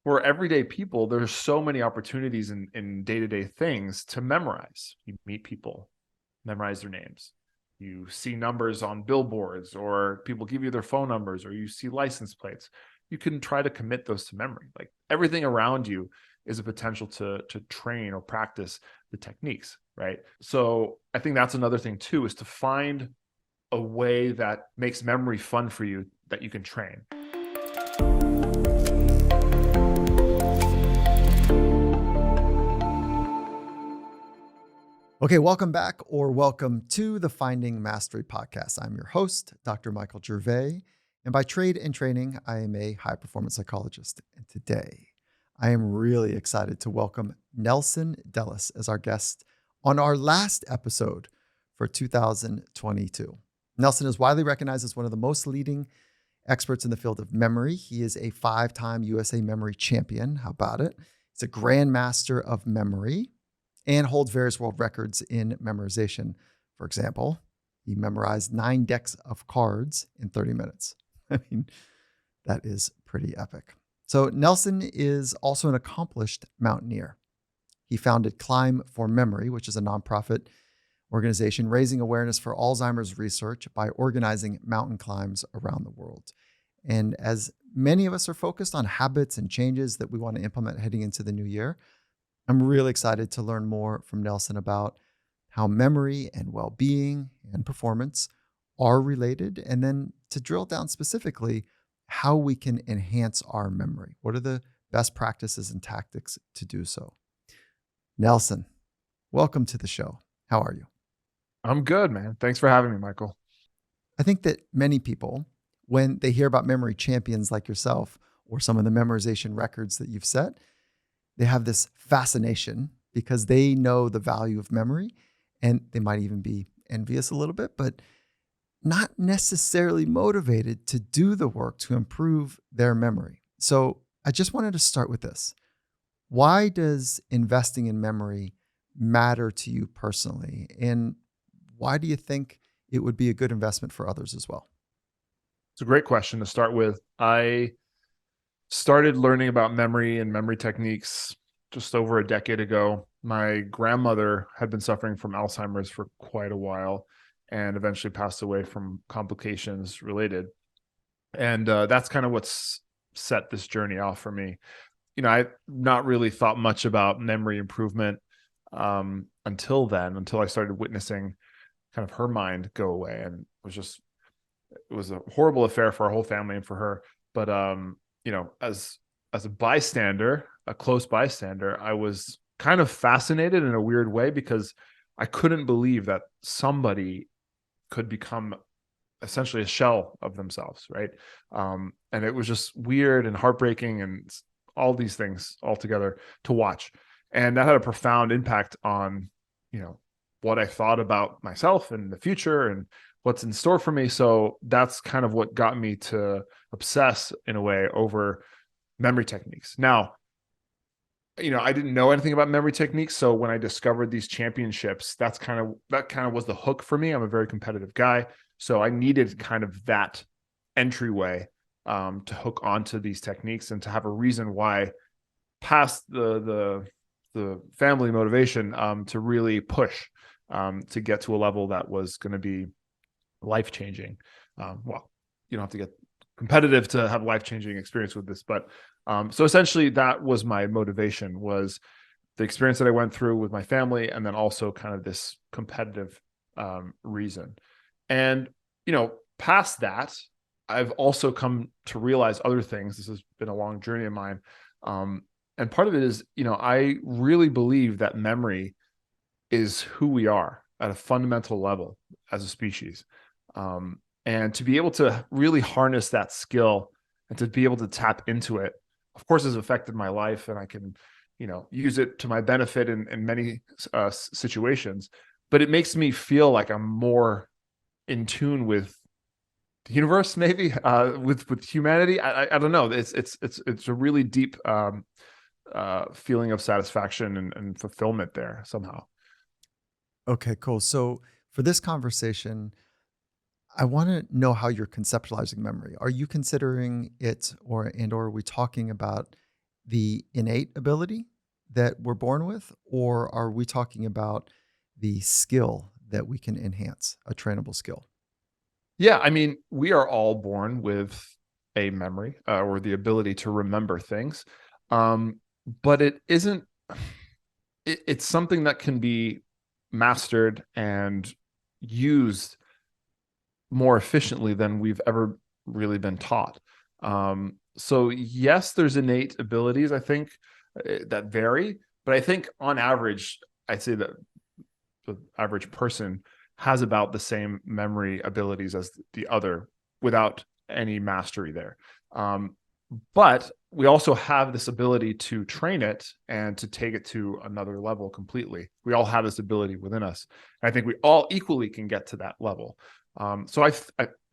for everyday people, there's so many opportunities in day-to-day things to memorize. You meet people, memorize their names. You see numbers on billboards, or people give you their phone numbers, or you see license plates. You can try to commit those to memory. Like everything around you is a potential to train or practice the techniques, right? So I think that's another thing too, is to find a way that makes memory fun for you that you can train. Okay, welcome back or welcome to the Finding Mastery podcast. I'm your host, Dr. Michael Gervais, and by trade and training, I am a high performance psychologist. And today, I am really excited to welcome Nelson Dellis as our guest on our last episode for 2022. Nelson is widely recognized as one of the most leading experts in the field of memory. He is a 5-time USA Memory Champion. How about it? He's a Grandmaster of Memory and holds various world records in memorization. For example, he memorized 9 decks of cards in 30 minutes. I mean, that is pretty epic. So Nelson is also an accomplished mountaineer. He founded Climb for Memory, which is a nonprofit organization raising awareness for Alzheimer's research by organizing mountain climbs around the world. And as many of us are focused on habits and changes that we want to implement heading into the new year, I'm really excited to learn more from Nelson about how memory and well-being and performance are related, and then to drill down specifically how we can enhance our memory. What are the best practices and tactics to do so? Nelson, welcome to the show. How are you? I'm good, man. Thanks for having me, Michael. I think that many people, when they hear about memory champions like yourself or some of the memorization records that you've set, they have this fascination because they know the value of memory, and they might even be envious a little bit, but not necessarily motivated to do the work to improve their memory. So I just wanted to start with this. Why does investing in memory matter to you personally? And why do you think it would be a good investment for others as well? It's a great question to start with. I started learning about memory and memory techniques just over a decade ago. My grandmother had been suffering from Alzheimer's for quite a while and eventually passed away from complications related. And that's kind of what's set this journey off for me. I not really thought much about memory improvement until I started witnessing kind of her mind go away. And it was a horrible affair for our whole family and for her. But as a bystander, a close bystander, I was kind of fascinated in a weird way because I couldn't believe that somebody could become essentially a shell of themselves, right? And it was just weird and heartbreaking and all these things all together to watch. And that had a profound impact on, what I thought about myself and the future and what's in store for me. So that's kind of what got me to obsess in a way over memory techniques. Now, I didn't know anything about memory techniques. So when I discovered these championships, that kind of was the hook for me. I'm a very competitive guy. So I needed kind of that entryway to hook onto these techniques and to have a reason why past the family motivation to really push to get to a level that was going to be life-changing. Well, you don't have to get competitive to have life-changing experience with this, but so essentially that was my motivation, was the experience that I went through with my family, and then also kind of this competitive reason. And past that, I've also come to realize other things. This has been a long journey of mine, and part of it is, I really believe that memory is who we are at a fundamental level as a species. And to be able to really harness that skill and to be able to tap into it, of course, has affected my life, and I can, use it to my benefit in many situations. But it makes me feel like I'm more in tune with the universe, maybe with humanity. I don't know. It's a really deep feeling of satisfaction and fulfillment there somehow. Okay, cool. So for this conversation, I want to know how you're conceptualizing memory. Are you considering it or are we talking about the innate ability that we're born with, or are we talking about the skill that we can enhance, a trainable skill? Yeah, I mean, we are all born with a memory or the ability to remember things, um, but it isn't. It's something that can be mastered and used more efficiently than we've ever really been taught. So yes, there's innate abilities, I think, that vary, but I think on average, I'd say that the average person has about the same memory abilities as the other without any mastery there. Um, but we also have this ability to train it and to take it to another level completely. We all have this ability within us. And I think we all equally can get to that level. So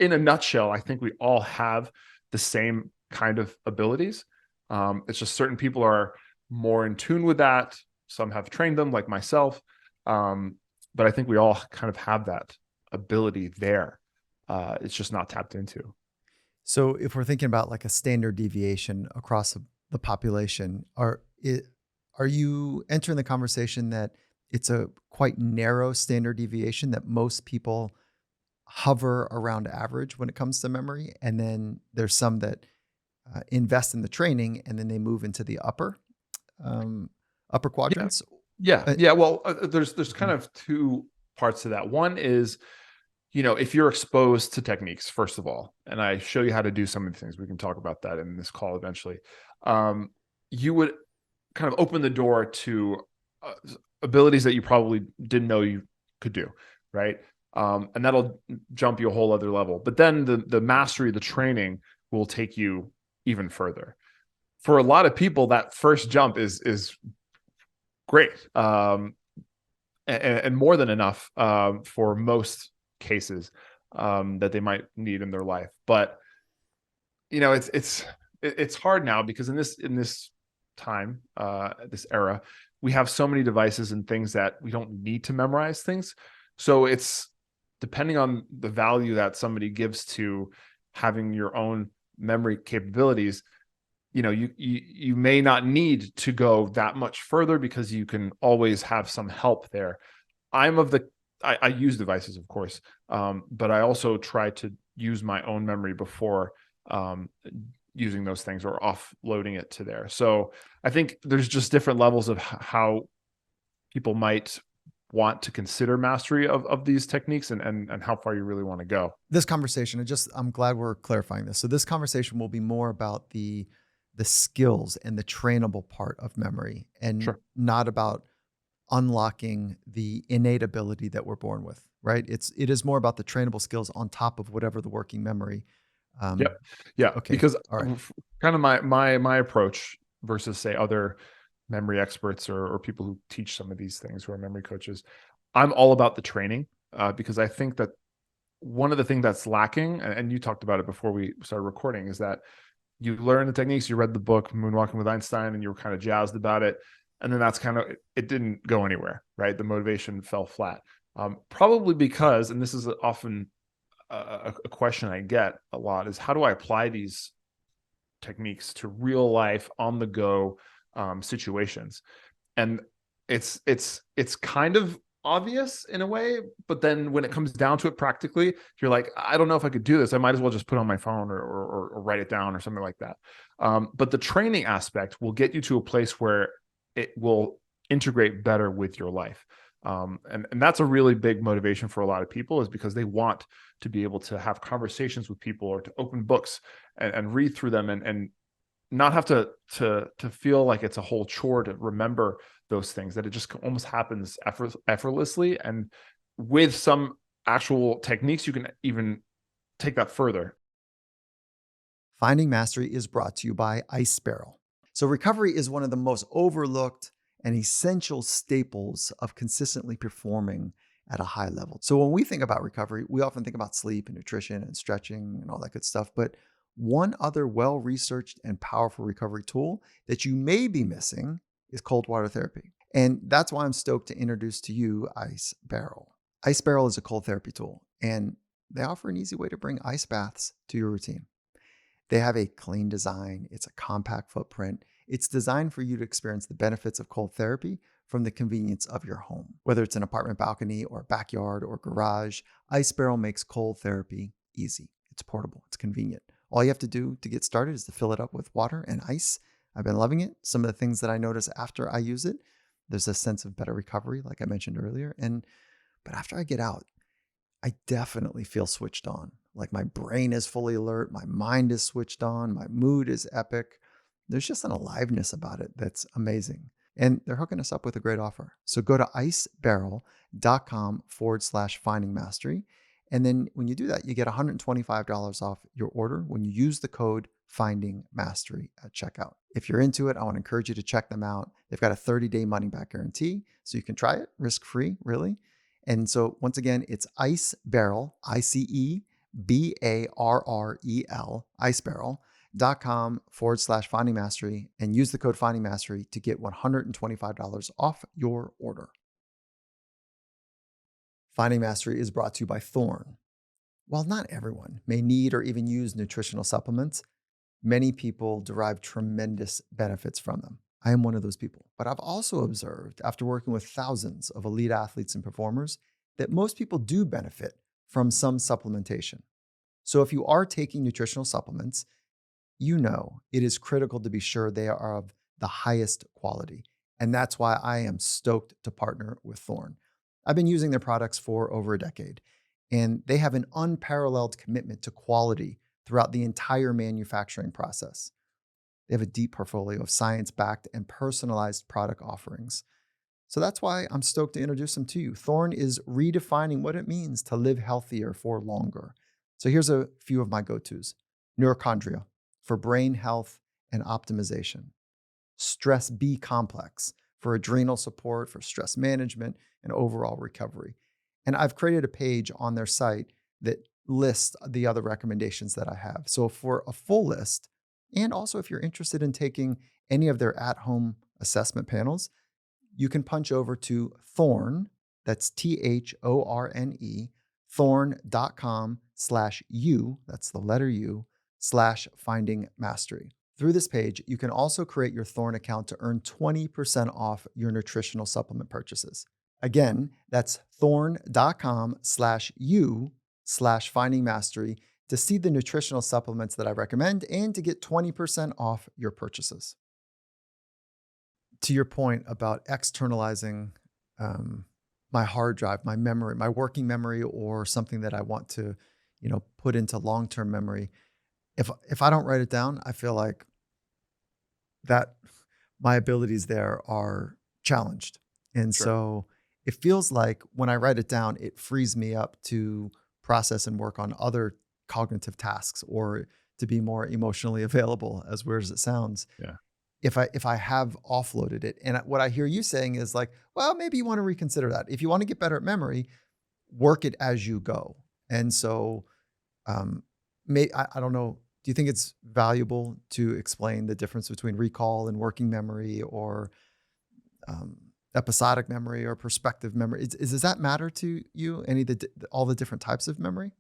in a nutshell, I think we all have the same kind of abilities. It's just certain people are more in tune with that. Some have trained them, like myself. Um, but I think we all kind of have that ability there. It's just not tapped into. So if we're thinking about like a standard deviation across the population, are you entering the conversation that it's a quite narrow standard deviation that most people hover around average when it comes to memory, and then there's some that invest in the training and then they move into the um, upper Yeah, quadrants? yeah, Uh, yeah. Well, there's kind mhm. of two parts to that. One is, if you're exposed to techniques, first of all, and I show you how to do some of the things, we can talk about that in this call eventually. Um, you would kind of open the door to uh, abilities that you probably didn't know you could do, right? And that'll jump you a whole other level. But then the mastery, the training will take you even further. For a lot of people, that first jump is great, and more than enough for most cases that they might need in their life. But it's hard now because in this time, this era, we have so many devices and things that we don't need to memorize things. So it's depending on the value that somebody gives to having your own memory capabilities. You may not need to go that much further because you can always have some help there. I'm of the I use devices, of course, but I also try to use my own memory before um, using those things or offloading it to there. So I think there's just different levels of how people might want to consider mastery of these techniques and how far you really want to go. This conversation, I'm glad we're clarifying this. So this conversation will be more about the skills and the trainable part of memory, and Sure. not about unlocking the innate ability that we're born with, right? It is more about the trainable skills on top of whatever the working memory. Um, Yep. Yeah. okay, Because all right. kind of my approach versus say other memory experts or people who teach some of these things who are memory coaches, I'm all about the training because I think that one of the things that's lacking, and you talked about it before we started recording, is that you learn the techniques, you read the book Moonwalking with Einstein, and you were kind of jazzed about it, and then that's kind of it didn't go anywhere, right? The motivation fell flat, probably because, and this is often a question I get a lot, is how do I apply these techniques to real life on the go situations? And it's kind of obvious in a way, but then when it comes down to it practically, you're like, I don't know if I could do this. I might as well just put it on my phone or write it down or something like that. But the training aspect will get you to a place where it will integrate better with your life. And that's a really big motivation for a lot of people, is because they want to be able to have conversations with people or to open books and read through them and not have to feel like it's a whole chore to remember those things, that it just almost happens effortlessly. And with some actual techniques, you can even take that further. Finding Mastery is brought to you by Ice Barrel. So, recovery is one of the most overlooked and essential staples of consistently performing at a high level. So, when we think about recovery, we often think about sleep and nutrition and stretching and all that good stuff. But one other well researched and powerful recovery tool that you may be missing is cold water therapy. And that's why I'm stoked to introduce to you Ice Barrel. Ice Barrel is a cold therapy tool, and they offer an easy way to bring ice baths to your routine. They have a clean design, it's a compact footprint, It's designed for you to experience the benefits of cold therapy from the convenience of your home. Whether it's an apartment balcony or backyard or garage, Ice Barrel makes cold therapy easy. It's portable, it's convenient. All you have to do to get started is to fill it up with water and ice. I've been loving it. Some of the things that I notice after I use it, there's a sense of better recovery, like I mentioned earlier. But after I get out, I definitely feel switched on. Like my brain is fully alert, my mind is switched on, my mood is epic. There's just an aliveness about it that's amazing. And they're hooking us up with a great offer. So go to icebarrel.com/finding mastery. And then when you do that, you get $125 off your order when you use the code Finding Mastery at checkout. If you're into it, I want to encourage you to check them out. They've got a 30-day money-back guarantee, so you can try it risk-free, really. And so once again, it's Ice Barrel, IceBarrel, icebarrel.com/finding mastery, and use the code Finding Mastery to get $125 off your order. Finding Mastery is brought to you by Thorne. While not everyone may need or even use nutritional supplements, many people derive tremendous benefits from them. I am one of those people. But I've also observed, after working with thousands of elite athletes and performers, that most people do benefit from some supplementation. So if you are taking nutritional supplements, you know it is critical to be sure they are of the highest quality. And that's why I am stoked to partner with Thorne. I've been using their products for over a decade, and they have an unparalleled commitment to quality throughout the entire manufacturing process. They have a deep portfolio of science-backed and personalized product offerings. So that's why I'm stoked to introduce them to you. Thorne is redefining what it means to live healthier for longer. So here's a few of my go-tos. Neurochondria for brain health and optimization. Stress B complex for adrenal support, for stress management, and overall recovery. And I've created a page on their site that lists the other recommendations that I have. So for a full list, and also if you're interested in taking any of their at-home assessment panels, you can punch over to Thorne, that's Thorne, thorne.com/u, that's the letter U, /finding mastery. Through this page, you can also create your Thorne account to earn 20% off your nutritional supplement purchases. Again, that's thorne.com/u/finding mastery to see the nutritional supplements that I recommend and to get 20% off your purchases. To your point about externalizing my hard drive, my memory, my working memory, or something that I want to, put into long-term memory, if I don't write it down, I feel like that my abilities there are challenged. And Sure. so it feels like when I write it down, it frees me up to process and work on other cognitive tasks or to be more emotionally available, as weird as it sounds. Yeah. If I have offloaded it. And what I hear you saying is like, well, maybe you want to reconsider that. If you want to get better at memory, work it as you go. And so I don't know. Do you think it's valuable to explain the difference between recall and working memory, or episodic memory or perspective memory? Does that matter to you? All the different types of memory?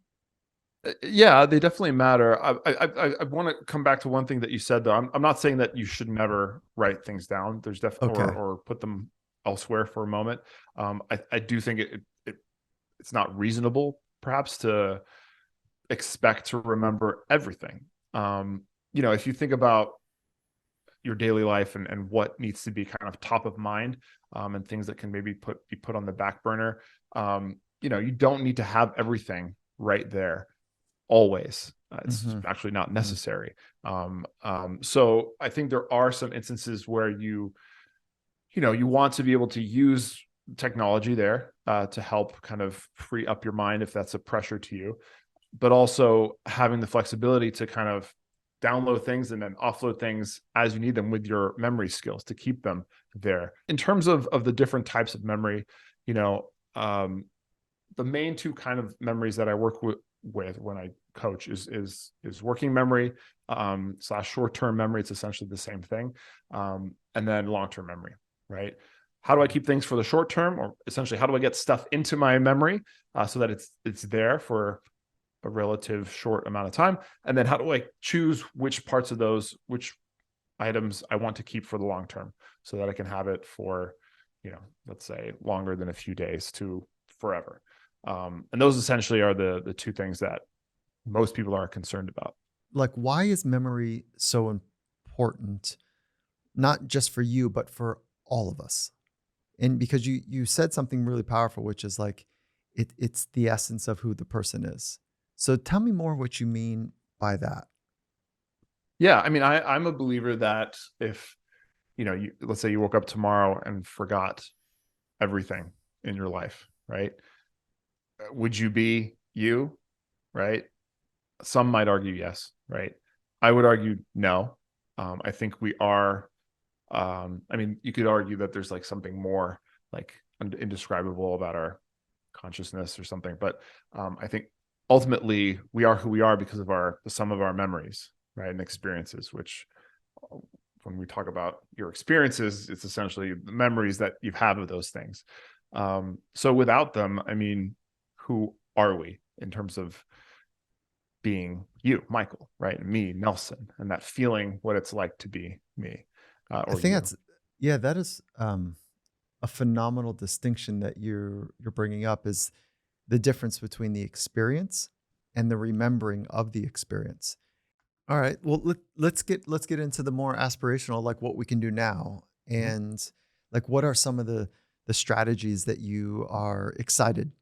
Yeah, they definitely matter. I want to come back to one thing that you said though. I'm not saying that you should never write things down. There's definitely Okay. or put them elsewhere for a moment. I do think it's not reasonable perhaps to expect to remember everything. If you think about your daily life and what needs to be kind of top of mind, and things that can maybe be put on the back burner, you don't need to have everything right there always. It's Mm-hmm. actually not Mm-hmm. necessary. So I think there are some instances where you want to be able to use technology there to help kind of free up your mind if that's a pressure to you, but also having the flexibility to kind of download things and then offload things as you need them with your memory skills to keep them there. In terms of the different types of memory, the main two kind of memories that I work with when I coach is working memory / short-term memory. It's essentially the same thing. And then long-term memory, right? How do I keep things for the short term, or essentially how do I get stuff into my memory so that it's there for a relative short amount of time? And then how do I choose which parts of those, which items I want to keep for the long term so that I can have it for, let's say longer than a few days to forever. And those essentially are the two things that most people are concerned about. Like, why is memory so important, not just for you, but for all of us? And because you said something really powerful, which is like it's the essence of who the person is. So tell me more what you mean by that. Yeah, I mean, I'm a believer that if let's say you woke up tomorrow and forgot everything in your life, right? Would you be you, right? Some might argue yes, right? I would argue no. I think we are. I mean, you could argue that there's like something more like indescribable about our consciousness or something, but I think ultimately we are who we are because of the sum of our memories, right, and experiences. Which, when we talk about your experiences, it's essentially the memories that you have of those things. So without them, I mean, who are we in terms of being you, Michael, right? And me, Nelson, and that feeling what it's like to be me, I or think you. that's yeah, that is a phenomenal distinction that you're bringing up is the difference between the experience and the remembering of the experience. All right. Well, let's get into the more aspirational, like what we can do now, Mhm. and like what are some of the strategies that you are excited,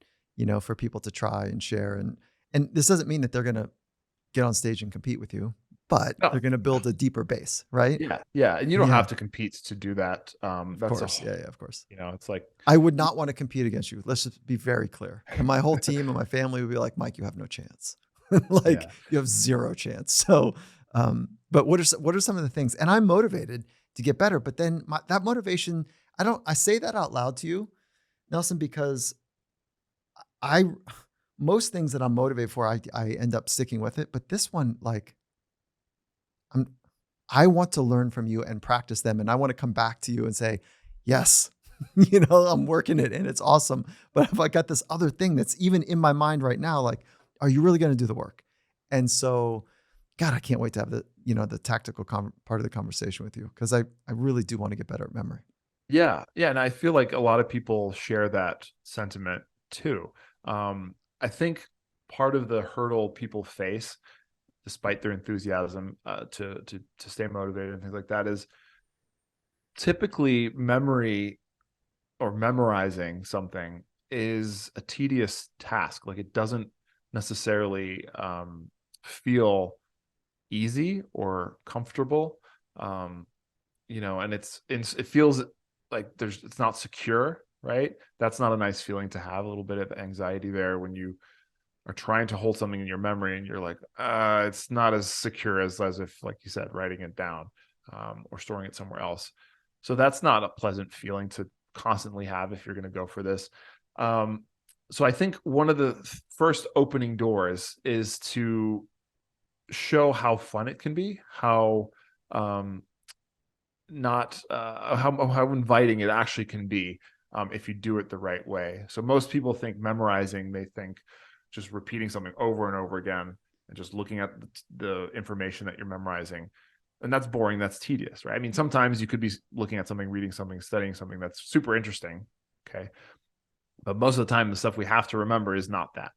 for people to try and share. And this doesn't mean that they're gonna get on stage and compete with you, but No, they're gonna build a deeper base, right? yeah, yeah, and you don't have Yeah, to compete to do that. of That's course. Yeah, yeah, of course. it's like, I would not want to compete against you. Let's just be very clear. And my whole team and my family would be like, Mike, you have no chance. Like yeah, you have zero chance. So, but what are some of the things? And I'm motivated to get better. But then that motivation, I say that out loud to you, Nelson, because I most things that I'm motivated for, I end up sticking with it. But this one, like I'm I want to learn from you and practice them. And I want to come back to you and say, yes, I'm working it and it's awesome. But if I got this other thing that's even in my mind right now, like, are you really going to do the work? And so, God, I can't wait to have the tactical part of the conversation with you because I really do want to get better at memory. yeah, yeah, and I feel like a lot of people share that sentiment too. I think part of the hurdle people face, despite their enthusiasm, to stay motivated and things like that, is typically memory or memorizing something is a tedious task. Like, it doesn't necessarily feel easy or comfortable. Um, and it feels like it's not secure, right? That's not a nice feeling to have. A little bit of anxiety there when you are trying to hold something in your memory and you're like, it's not as secure as if, like you said, writing it down, or storing it somewhere else. So that's not a pleasant feeling to constantly have if you're going to go for this. Um, so I think one of the first opening doors is to show how fun it can be, how um, not how inviting it actually can be, if you do it the right way. So most people think memorizing, they think just repeating something over and over again and just looking at the information that you're memorizing. And that's boring, that's tedious, right? I mean, sometimes you could be looking at something, reading something, studying something that's super interesting, okay? But most of the time, the stuff we have to remember is not that.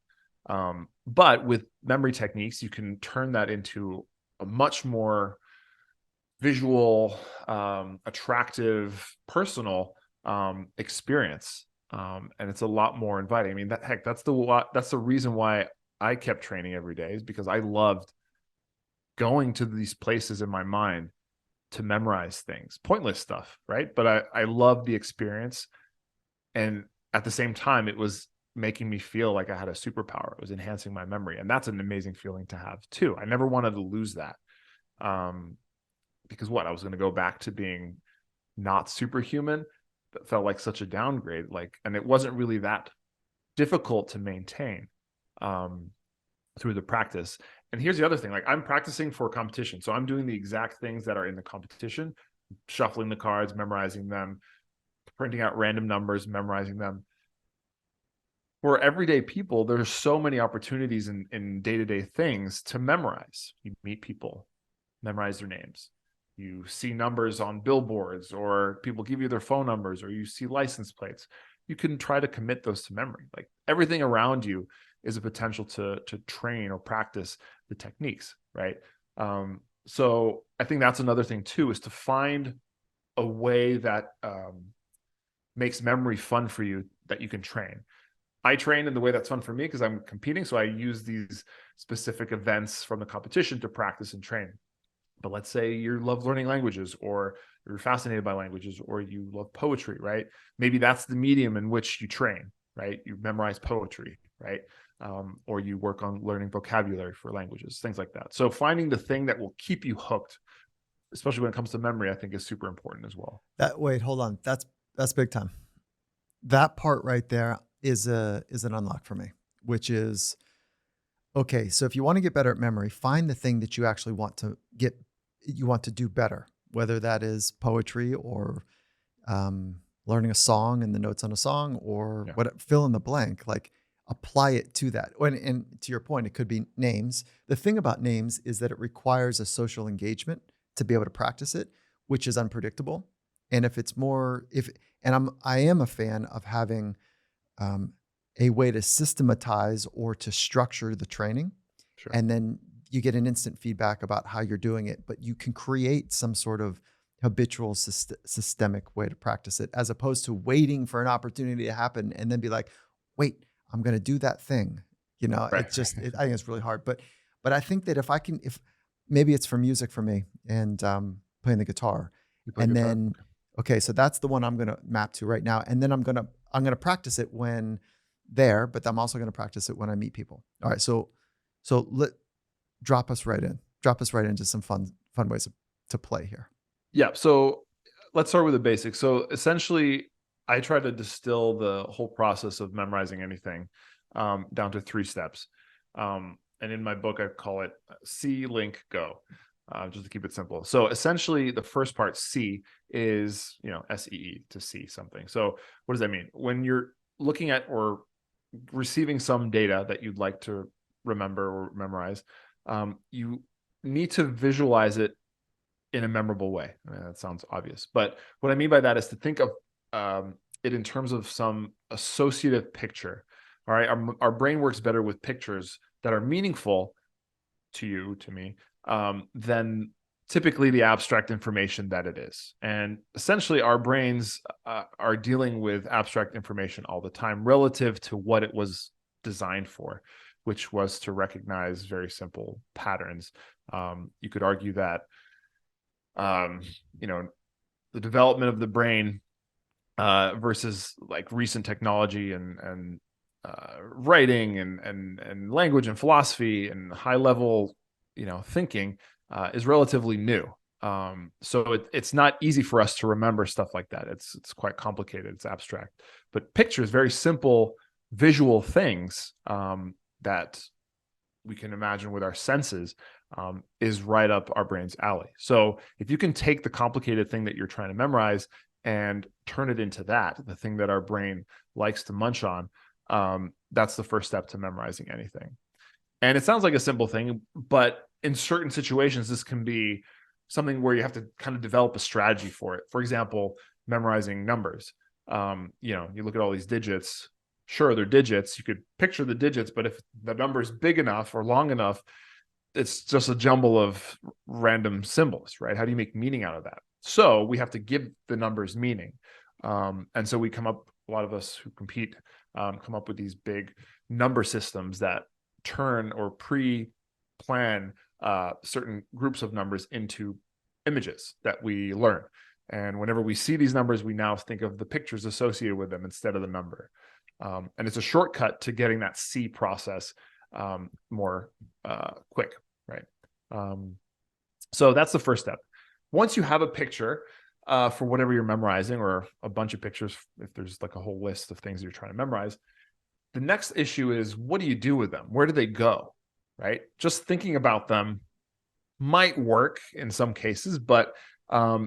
But with memory techniques, you can turn that into a much more visual, attractive, personal experience, and it's a lot more inviting. I mean, that's the reason why I kept training every day, is because I loved going to these places in my mind to memorize things, pointless stuff, right? But I loved the experience, and at the same time, it was making me feel like I had a superpower. It was enhancing my memory, and that's an amazing feeling to have too. I never wanted to lose that. Um, because I was going to go back to being not superhuman. That felt like such a downgrade. Like, and it wasn't really that difficult to maintain, um, through the practice. And here's the other thing: like, I'm practicing for competition, so I'm doing the exact things that are in the competition, shuffling the cards, memorizing them, printing out random numbers, memorizing them. For everyday people, there's so many opportunities in day-to-day things to memorize. You meet people, memorize their names. you see numbers on billboards, or people give you their phone numbers, or you see license plates. You can try to commit those to memory. Like everything around you is a potential to train or practice the techniques, right? So I think that's another thing too, is to find a way that makes memory fun for you that you can train. I train in the way that's fun for me because I'm competing. So I use these specific events from the competition to practice and train. But let's say you love learning languages, or you're fascinated by languages, or you love poetry, right? Maybe that's the medium in which you train, right? You memorize poetry, right? Or you work on learning vocabulary for languages, things like that. So finding the thing that will keep you hooked, especially when it comes to memory, I think is super important as well. Wait, hold on. That's big time. That part right there is an unlock for me, which is okay. So if you want to get better at memory, find the thing that you actually want to do better, whether that is poetry or learning a song and the notes on a song, or Yeah. what, fill in the blank, like apply it to that. And to your point, it could be names. The thing about names is that it requires a social engagement to be able to practice it, which is unpredictable. And if it's more, if, and I am a fan of having um, a way to systematize or to structure the training. Sure. And then you get an instant feedback about how you're doing it, but you can create some sort of habitual systemic way to practice it, as opposed to waiting for an opportunity to happen and then be like, wait, I'm going to do that thing. Right. It's just, I think it's really hard, but I think that if maybe it's for music for me, and playing the guitar, You play and guitar? then, okay, so that's the one I'm going to map to right now. And then I'm going to practice it when there, but I'm also going to practice it when I meet people. All right. So drop us right into some fun ways to play here. Yeah. So let's start with the basics. So essentially, I try to distill the whole process of memorizing anything down to 3 steps. And in my book, I call it See, Link, Go, just to keep it simple. So essentially, the first part, see, is, SEE, to see something. So what does that mean? When you're looking at or receiving some data that you'd like to remember or memorize, you need to visualize it in a memorable way. I mean, that sounds obvious, but what I mean by that is to think of it in terms of some associative picture. All right, our brain works better with pictures that are meaningful to you, to me, than typically the abstract information that it is. And essentially, our brains are dealing with abstract information all the time relative to what it was designed for, which was to recognize very simple patterns. You could argue that the development of the brain versus like recent technology and writing and language and philosophy and high level thinking is relatively new. So it's not easy for us to remember stuff like that. It's quite complicated. It's abstract, but pictures, very simple visual things that we can imagine with our senses, is right up our brain's alley. So if you can take the complicated thing that you're trying to memorize and turn it into the thing that our brain likes to munch on, that's the first step to memorizing anything. And it sounds like a simple thing, but in certain situations, this can be something where you have to kind of develop a strategy for it. For example, memorizing numbers. You look at all these digits. Sure, they're digits. You could picture the digits, but if the number is big enough or long enough, it's just a jumble of random symbols, right? How do you make meaning out of that? So we have to give the numbers meaning. And so a lot of us who compete, come up with these big number systems that turn or pre-plan certain groups of numbers into images that we learn. And whenever we see these numbers, we now think of the pictures associated with them instead of the number. And it's a shortcut to getting that C process more quick, right? So that's the first step. Once you have a picture for whatever you're memorizing, or a bunch of pictures, if there's like a whole list of things you're trying to memorize, the next issue is, what do you do with them? Where do they go, right? Just thinking about them might work in some cases, but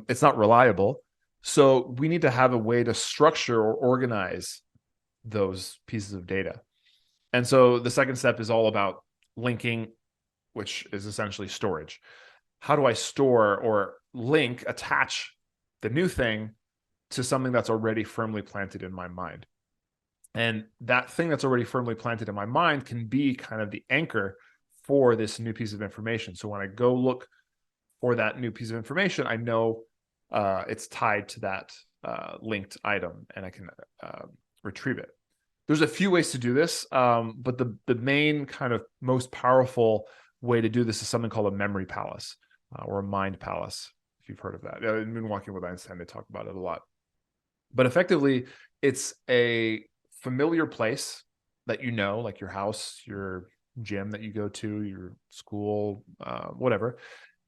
it's not reliable. So we need to have a way to structure or organize those pieces of data. And so the second step is all about linking, which is essentially storage. how do I store or attach the new thing to something that's already firmly planted in my mind? And that thing that's already firmly planted in my mind can be kind of the anchor for this new piece of information. So when I go look for that new piece of information, I know it's tied to that linked item, and I can retrieve it. There's a few ways to do this, but the main kind of most powerful way to do this is something called a memory palace or a mind palace, if you've heard of that. In Moonwalking with Einstein, they talk about it a lot. But effectively, it's a familiar place that you know, like your house, your gym that you go to, your school, whatever,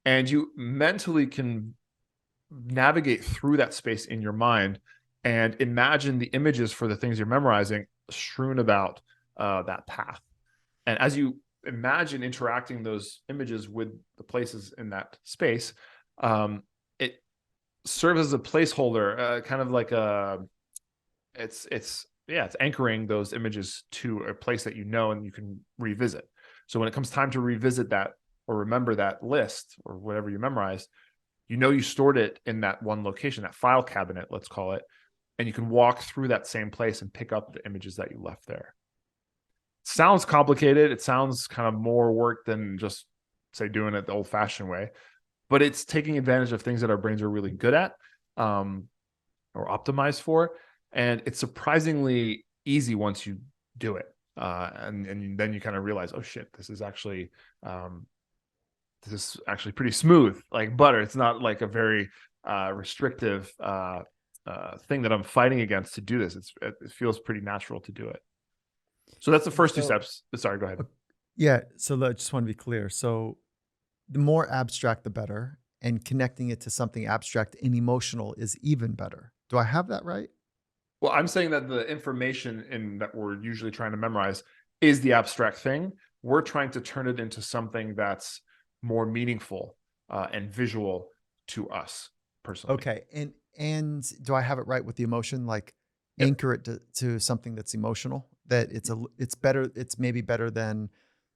and you mentally can navigate through that space in your mind and imagine the images for the things you're memorizing strewn about that path. And as you imagine interacting those images with the places in that space, it serves as a placeholder, kind of like it's anchoring those images to a place that you know and you can revisit. So when it comes time to revisit that or remember that list or whatever you memorized, you know you stored it in that one location, that file cabinet, let's call it, and you can walk through that same place and pick up the images that you left there. Sounds complicated. It sounds kind of more work than just, say, doing it the old-fashioned way, but it's taking advantage of things that our brains are really good at or optimized for, and it's surprisingly easy once you do it. And then you kind of realize, oh shit, this is actually pretty smooth, like butter. It's not like a very restrictive thing that I'm fighting against to do this. It feels pretty natural to do it. So that's the first two So, steps. Sorry, go ahead. yeah. So I just want to be clear. So the more abstract, the better. And connecting it to something abstract and emotional is even better. Do I have that right? Well, I'm saying that the information that we're usually trying to memorize is the abstract thing. We're trying to turn it into something that's more meaningful and visual to us personally. Okay. And do I have it right with the emotion? Like Yep. anchor it to something that's emotional, that it's better, it's maybe better than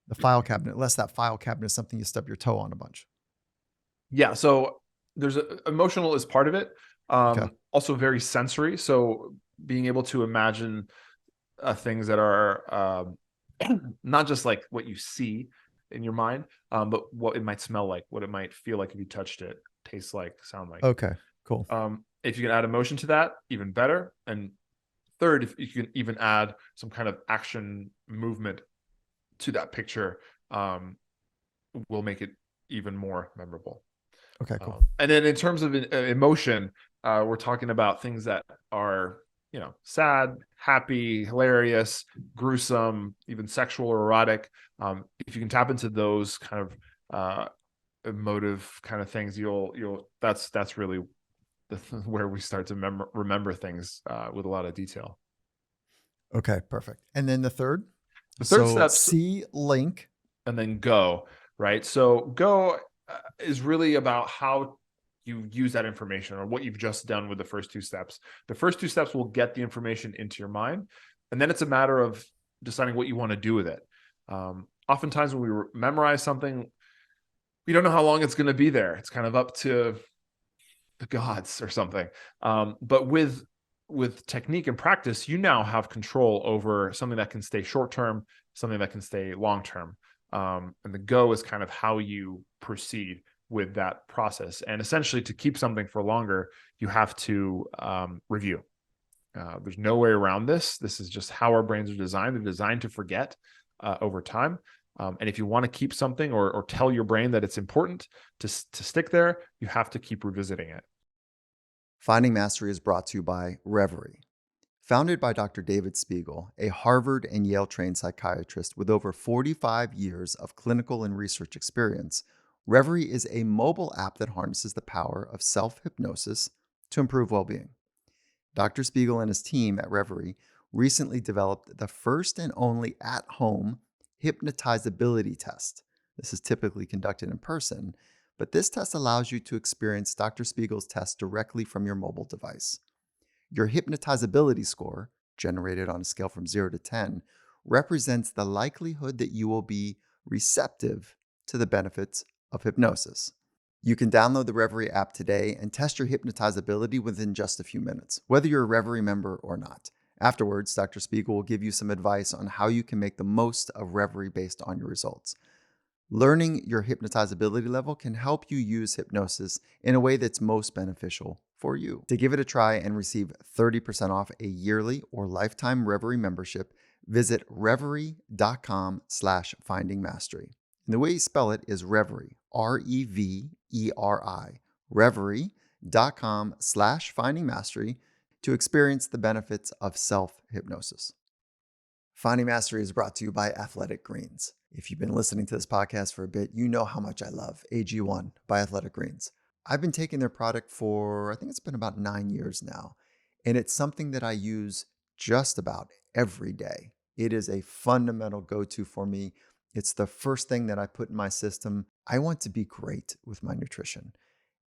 the file cabinet, unless that file cabinet is something you stub your toe on a bunch. Yeah. So emotional is part of it. Okay. Also very sensory. So being able to imagine things that are not just like what you see in your mind, but what it might smell like, what it might feel like if you touched it, taste like, sound like. Okay. Cool. If you can add emotion to that, even better. And third, if you can even add some kind of action movement to that picture, will make it even more memorable. Okay, cool. And then in terms of emotion, we're talking about things that are, sad, happy, hilarious, gruesome, even sexual or erotic. If you can tap into those kind of emotive kind of things, that's really where we start to remember things with a lot of detail. Okay, perfect. And then the third. The third So steps, C link. and then go, right? So go is really about how you use that information or what you've just done with the first two steps. The first two steps will get the information into your mind, and then it's a matter of deciding what you want to do with it. Oftentimes when we memorize something, we don't know how long it's going to be there. It's kind of up to the gods or something. But with technique and practice, you now have control over something that can stay short term, something that can stay long term. And the go is kind of how you proceed with that process. And essentially, to keep something for longer, you have to review. There's no way around this. This is just how our brains are designed. They're designed to forget over time. And if you want to keep something or tell your brain that it's important to stick there, you have to keep revisiting it. Finding Mastery is brought to you by Reverie. Founded by Dr. David Spiegel, a Harvard and Yale trained psychiatrist with over 45 years of clinical and research experience, Reverie is a mobile app that harnesses the power of self hypnosis to improve well being. Dr. Spiegel and his team at Reverie recently developed the first and only at home hypnotizability test. This is typically conducted in person, but this test allows you to experience Dr. Spiegel's test directly from your mobile device. Your hypnotizability score, generated on a scale from 0 to 10, represents the likelihood that you will be receptive to the benefits of hypnosis. You can download the Reverie app today and test your hypnotizability within just a few minutes, whether you're a Reverie member or not. Afterwards, Dr. Spiegel will give you some advice on how you can make the most of Reverie based on your results. Learning your hypnotizability level can help you use hypnosis in a way that's most beneficial for you. To give it a try and receive 30% off a yearly or lifetime Reverie membership, visit reverie.com/findingmastery. And the way you spell it is Reverie, Reveri, reverie.com/findingmastery to experience the benefits of self-hypnosis. Finding Mastery is brought to you by Athletic Greens. If you've been listening to this podcast for a bit, you know how much I love AG1 by Athletic Greens. I've been taking their product for, I think it's been about 9 years now, and it's something that I use just about every day. It is a fundamental go-to for me. It's the first thing that I put in my system. I want to be great with my nutrition.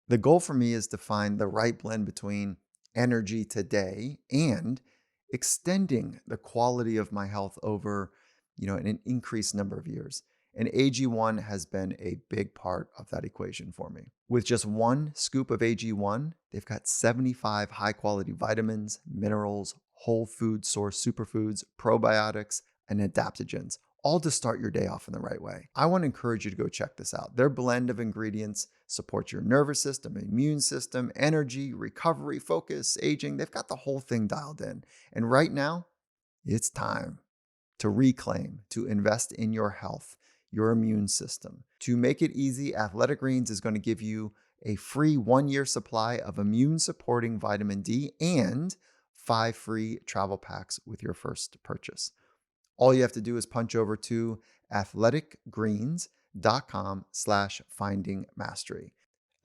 The goal for me is to find the right blend between energy today and extending the quality of my health over, an increased number of years. And AG1 has been a big part of that equation for me. With just one scoop of AG1, they've got 75 high-quality vitamins, minerals, whole food source superfoods, probiotics, and adaptogens, all to start your day off in the right way. I want to encourage you to go check this out. Their blend of ingredients supports your nervous system, immune system, energy, recovery, focus, aging. They've got the whole thing dialed in. And right now, it's time to reclaim, to invest in your health, your immune system. To make it easy, Athletic Greens is going to give you a free 1-year supply of immune-supporting vitamin D and 5 free travel packs with your first purchase. All you have to do is punch over to athleticgreens.com/findingmastery.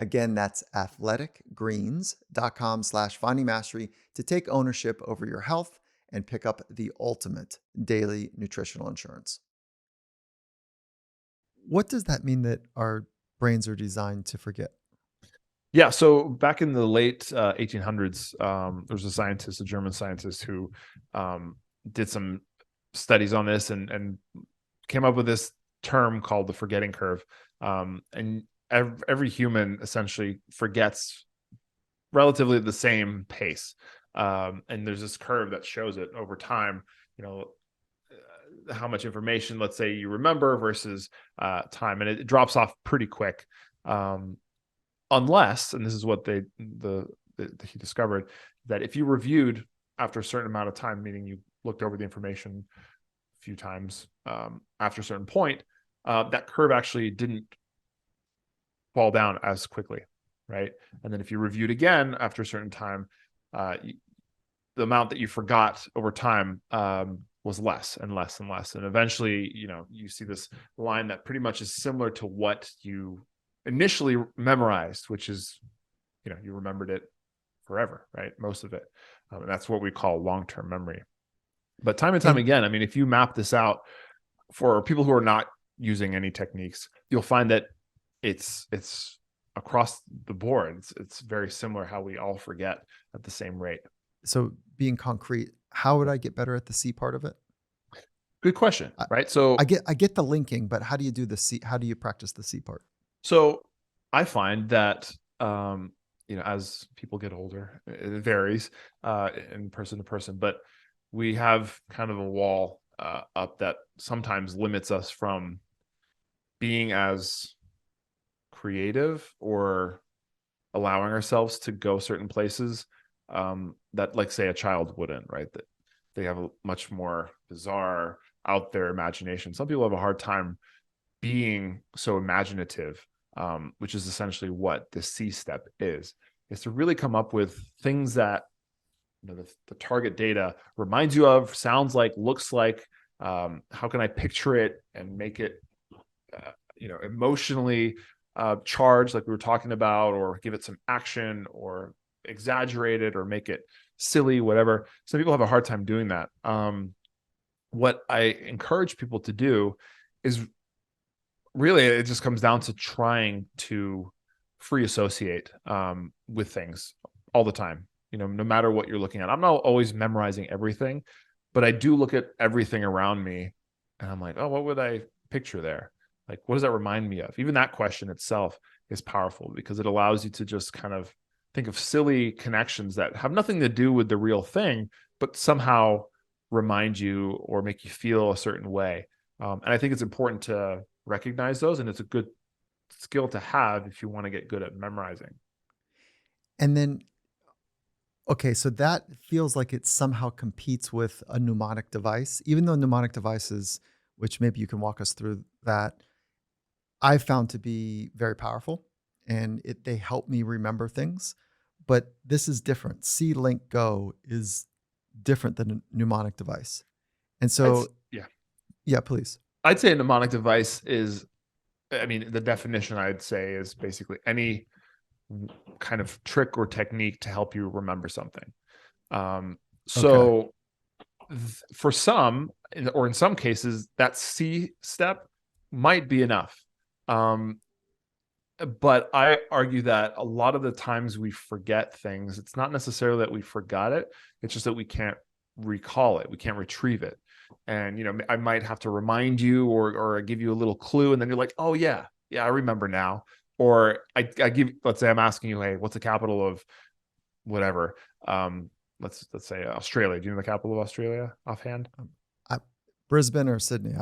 Again, that's athleticgreens.com/findingmastery to take ownership over your health and pick up the ultimate daily nutritional insurance. What does that mean that our brains are designed to forget? Yeah, so back in the late 1800s, there was a German scientist who did some studies on this and came up with this term called the forgetting curve. And every human essentially forgets relatively at the same pace. And there's this curve that shows it over time, how much information, let's say, you remember versus time. And it drops off pretty quick. Unless, and this is what he discovered, that if you reviewed after a certain amount of time, meaning you looked over the information a few times after a certain point, that curve actually didn't fall down as quickly, right? And then if you reviewed again after a certain time, the amount that you forgot over time was less and less and less. And eventually, you see this line that pretty much is similar to what you initially memorized, which is, you remembered it forever, right? Most of it. And that's what we call long-term memory. But time and time again, if you map this out for people who are not using any techniques, you'll find that it's across the board. It's very similar how we all forget at the same rate. So being concrete, how would I get better at the C part of it? Good question, right? So I get the linking, but how do you do the C? How do you practice the C part? So I find that, as people get older, it varies in person to person, but we have kind of a wall up that sometimes limits us from being as creative or allowing ourselves to go certain places that, like, say, a child wouldn't, right? That they have a much more bizarre, out there imagination. Some people have a hard time being so imaginative, which is essentially what the C step is to really come up with things that the target data reminds you of, sounds like, looks like. How can I picture it and make it emotionally charged, like we were talking about, or give it some action, or exaggerate it, or make it silly, whatever. Some people have a hard time doing that. What I encourage people to do is, really, it just comes down to trying to free associate with things all the time, no matter what you're looking at. I'm not always memorizing everything, but I do look at everything around me and I'm like, oh, what would I picture there? Like, what does that remind me of? Even that question itself is powerful because it allows you to just kind of think of silly connections that have nothing to do with the real thing, but somehow remind you or make you feel a certain way. And I think it's important to recognize those, and it's a good skill to have if you want to get good at memorizing. And then, okay, so that feels like it somehow competes with a mnemonic device, even though mnemonic devices, which maybe you can walk us through that, I found to be very powerful and they help me remember things. But this is different. C Link Go is different than a mnemonic device. And so, Yeah, yeah, please. I'd say a mnemonic device is, I mean, the definition I'd say is basically any kind of trick or technique to help you remember something. Okay. So for some, or in some cases, that C step might be enough. But I argue that a lot of the times we forget things. It's not necessarily that we forgot it. It's just that we can't recall it. We can't retrieve it. And, I might have to remind you or give you a little clue. And then you're like, oh yeah, I remember now. Or I give, let's say I'm asking you, hey, what's the capital of whatever? Let's say Australia. Do you know the capital of Australia offhand? I, Brisbane or Sydney?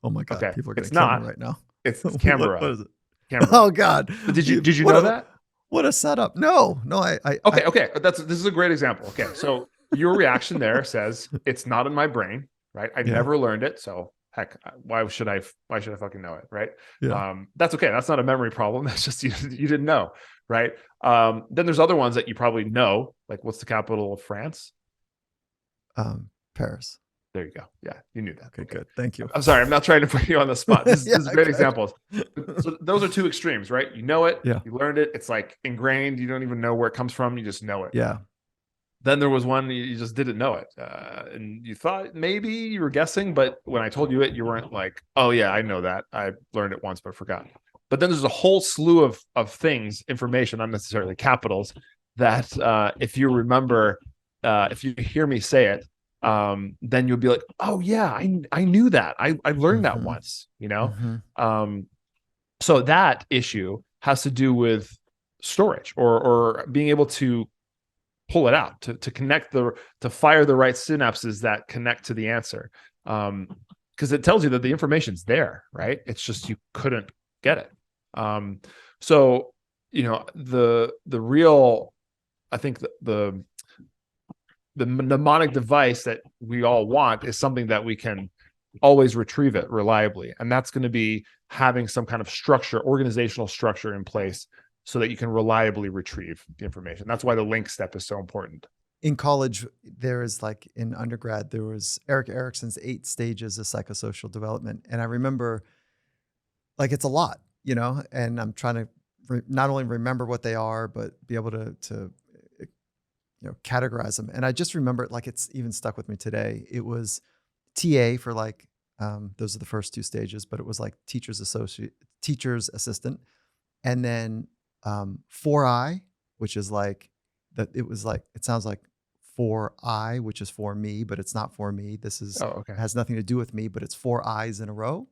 Oh my God, Okay. people are going It's to kill me not, right now. it's What Canberra. is it? Canberra. Oh God. Did you What know a, that? what a setup. No, Okay. This is a great example. Okay, so your reaction there says it's not in my brain, right? I yeah, never learned it, so heck, why should I fucking know it, right? yeah. That's okay. That's not a memory problem. That's just you didn't know, right? Then there's other ones that you probably know, like what's the capital of France? Paris. There you go. Yeah, you knew that. Okay, Okay. good. Thank you. I'm sorry. I'm not trying to put you on the spot. This Yeah, is great good. examples. So those are two extremes, right? You know it, Yeah, you learned it. It's like ingrained. You don't even know where it comes from. You just know it. yeah. Then there was one you just didn't know it, and you thought maybe you were guessing, but when I told you it, you weren't like, "Oh yeah, I know that. I learned it once, but forgot." But then there's a whole slew of things, information, not necessarily capitals, that if you remember, if you hear me say it, then you'll be like, "Oh yeah, I knew that. I learned that Mm-hmm. once." Mm-hmm. Um, so that issue has to do with storage or being able to pull it out to connect to fire the right synapses that connect to the answer, because it tells you that the information's there, right? It's just you couldn't get it. So the real, I think the mnemonic device that we all want is something that we can always retrieve it reliably, and that's going to be having some kind of structure, organizational structure in place so that you can reliably retrieve the information. That's why the link step is so important. In college, there is like in undergrad, there was Eric Erickson's 8 stages of psychosocial development. And I remember like it's a lot, and I'm trying to not only remember what they are, but be able to categorize them. And I just remember it like it's even stuck with me today. It was TA for like, those are the first 2 stages, but it was like teacher's assistant. And then 4I, which is like that. It was like it sounds like 4I, which is for me, but it's not for me. This is Oh, okay. has nothing to do with me, but it's 4 I's in a row.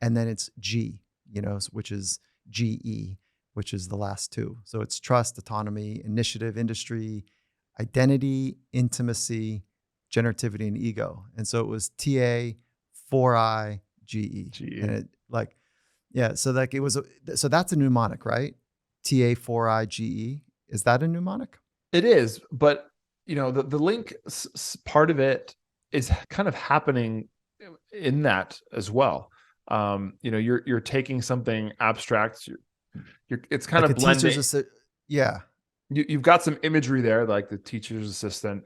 And then it's G, which is GE, which is the last 2. So it's trust, autonomy, initiative, industry, identity, intimacy, generativity, and ego. And so it was TA, 4I, GE, and GE. it like yeah, so like it was so that's a mnemonic, right? TA4IGE. Is that a mnemonic? It is, but the link part of it is kind of happening in that as well. You're taking something abstract. It's kind Like a of teacher's blending. assistant. Yeah. You've got some imagery there, like the teacher's assistant.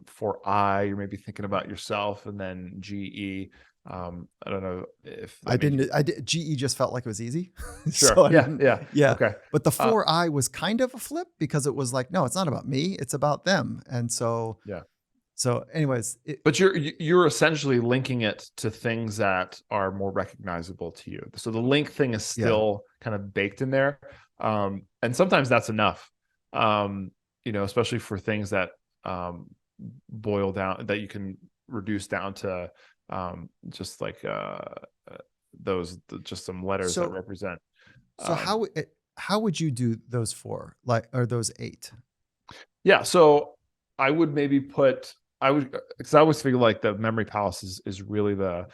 For I, you're maybe thinking about yourself, and then GE. I don't know if that made you. I did GE just felt like it was easy. Sure. So I Yeah. didn't, Yeah. yeah. Okay. But the 4I was kind of a flip because it was like, no, it's not about me, it's about them. And Yeah. so anyways, But you're essentially linking it to things that are more recognizable to you. So the link thing is yeah. still kind of baked in there, and sometimes that's enough. Especially for things that boil down, that you can reduce down to just like just some letters that So represent. so Um, how would you do those 4, like, or those 8? Yeah. So I would maybe put, because I always feel like the memory palace is really the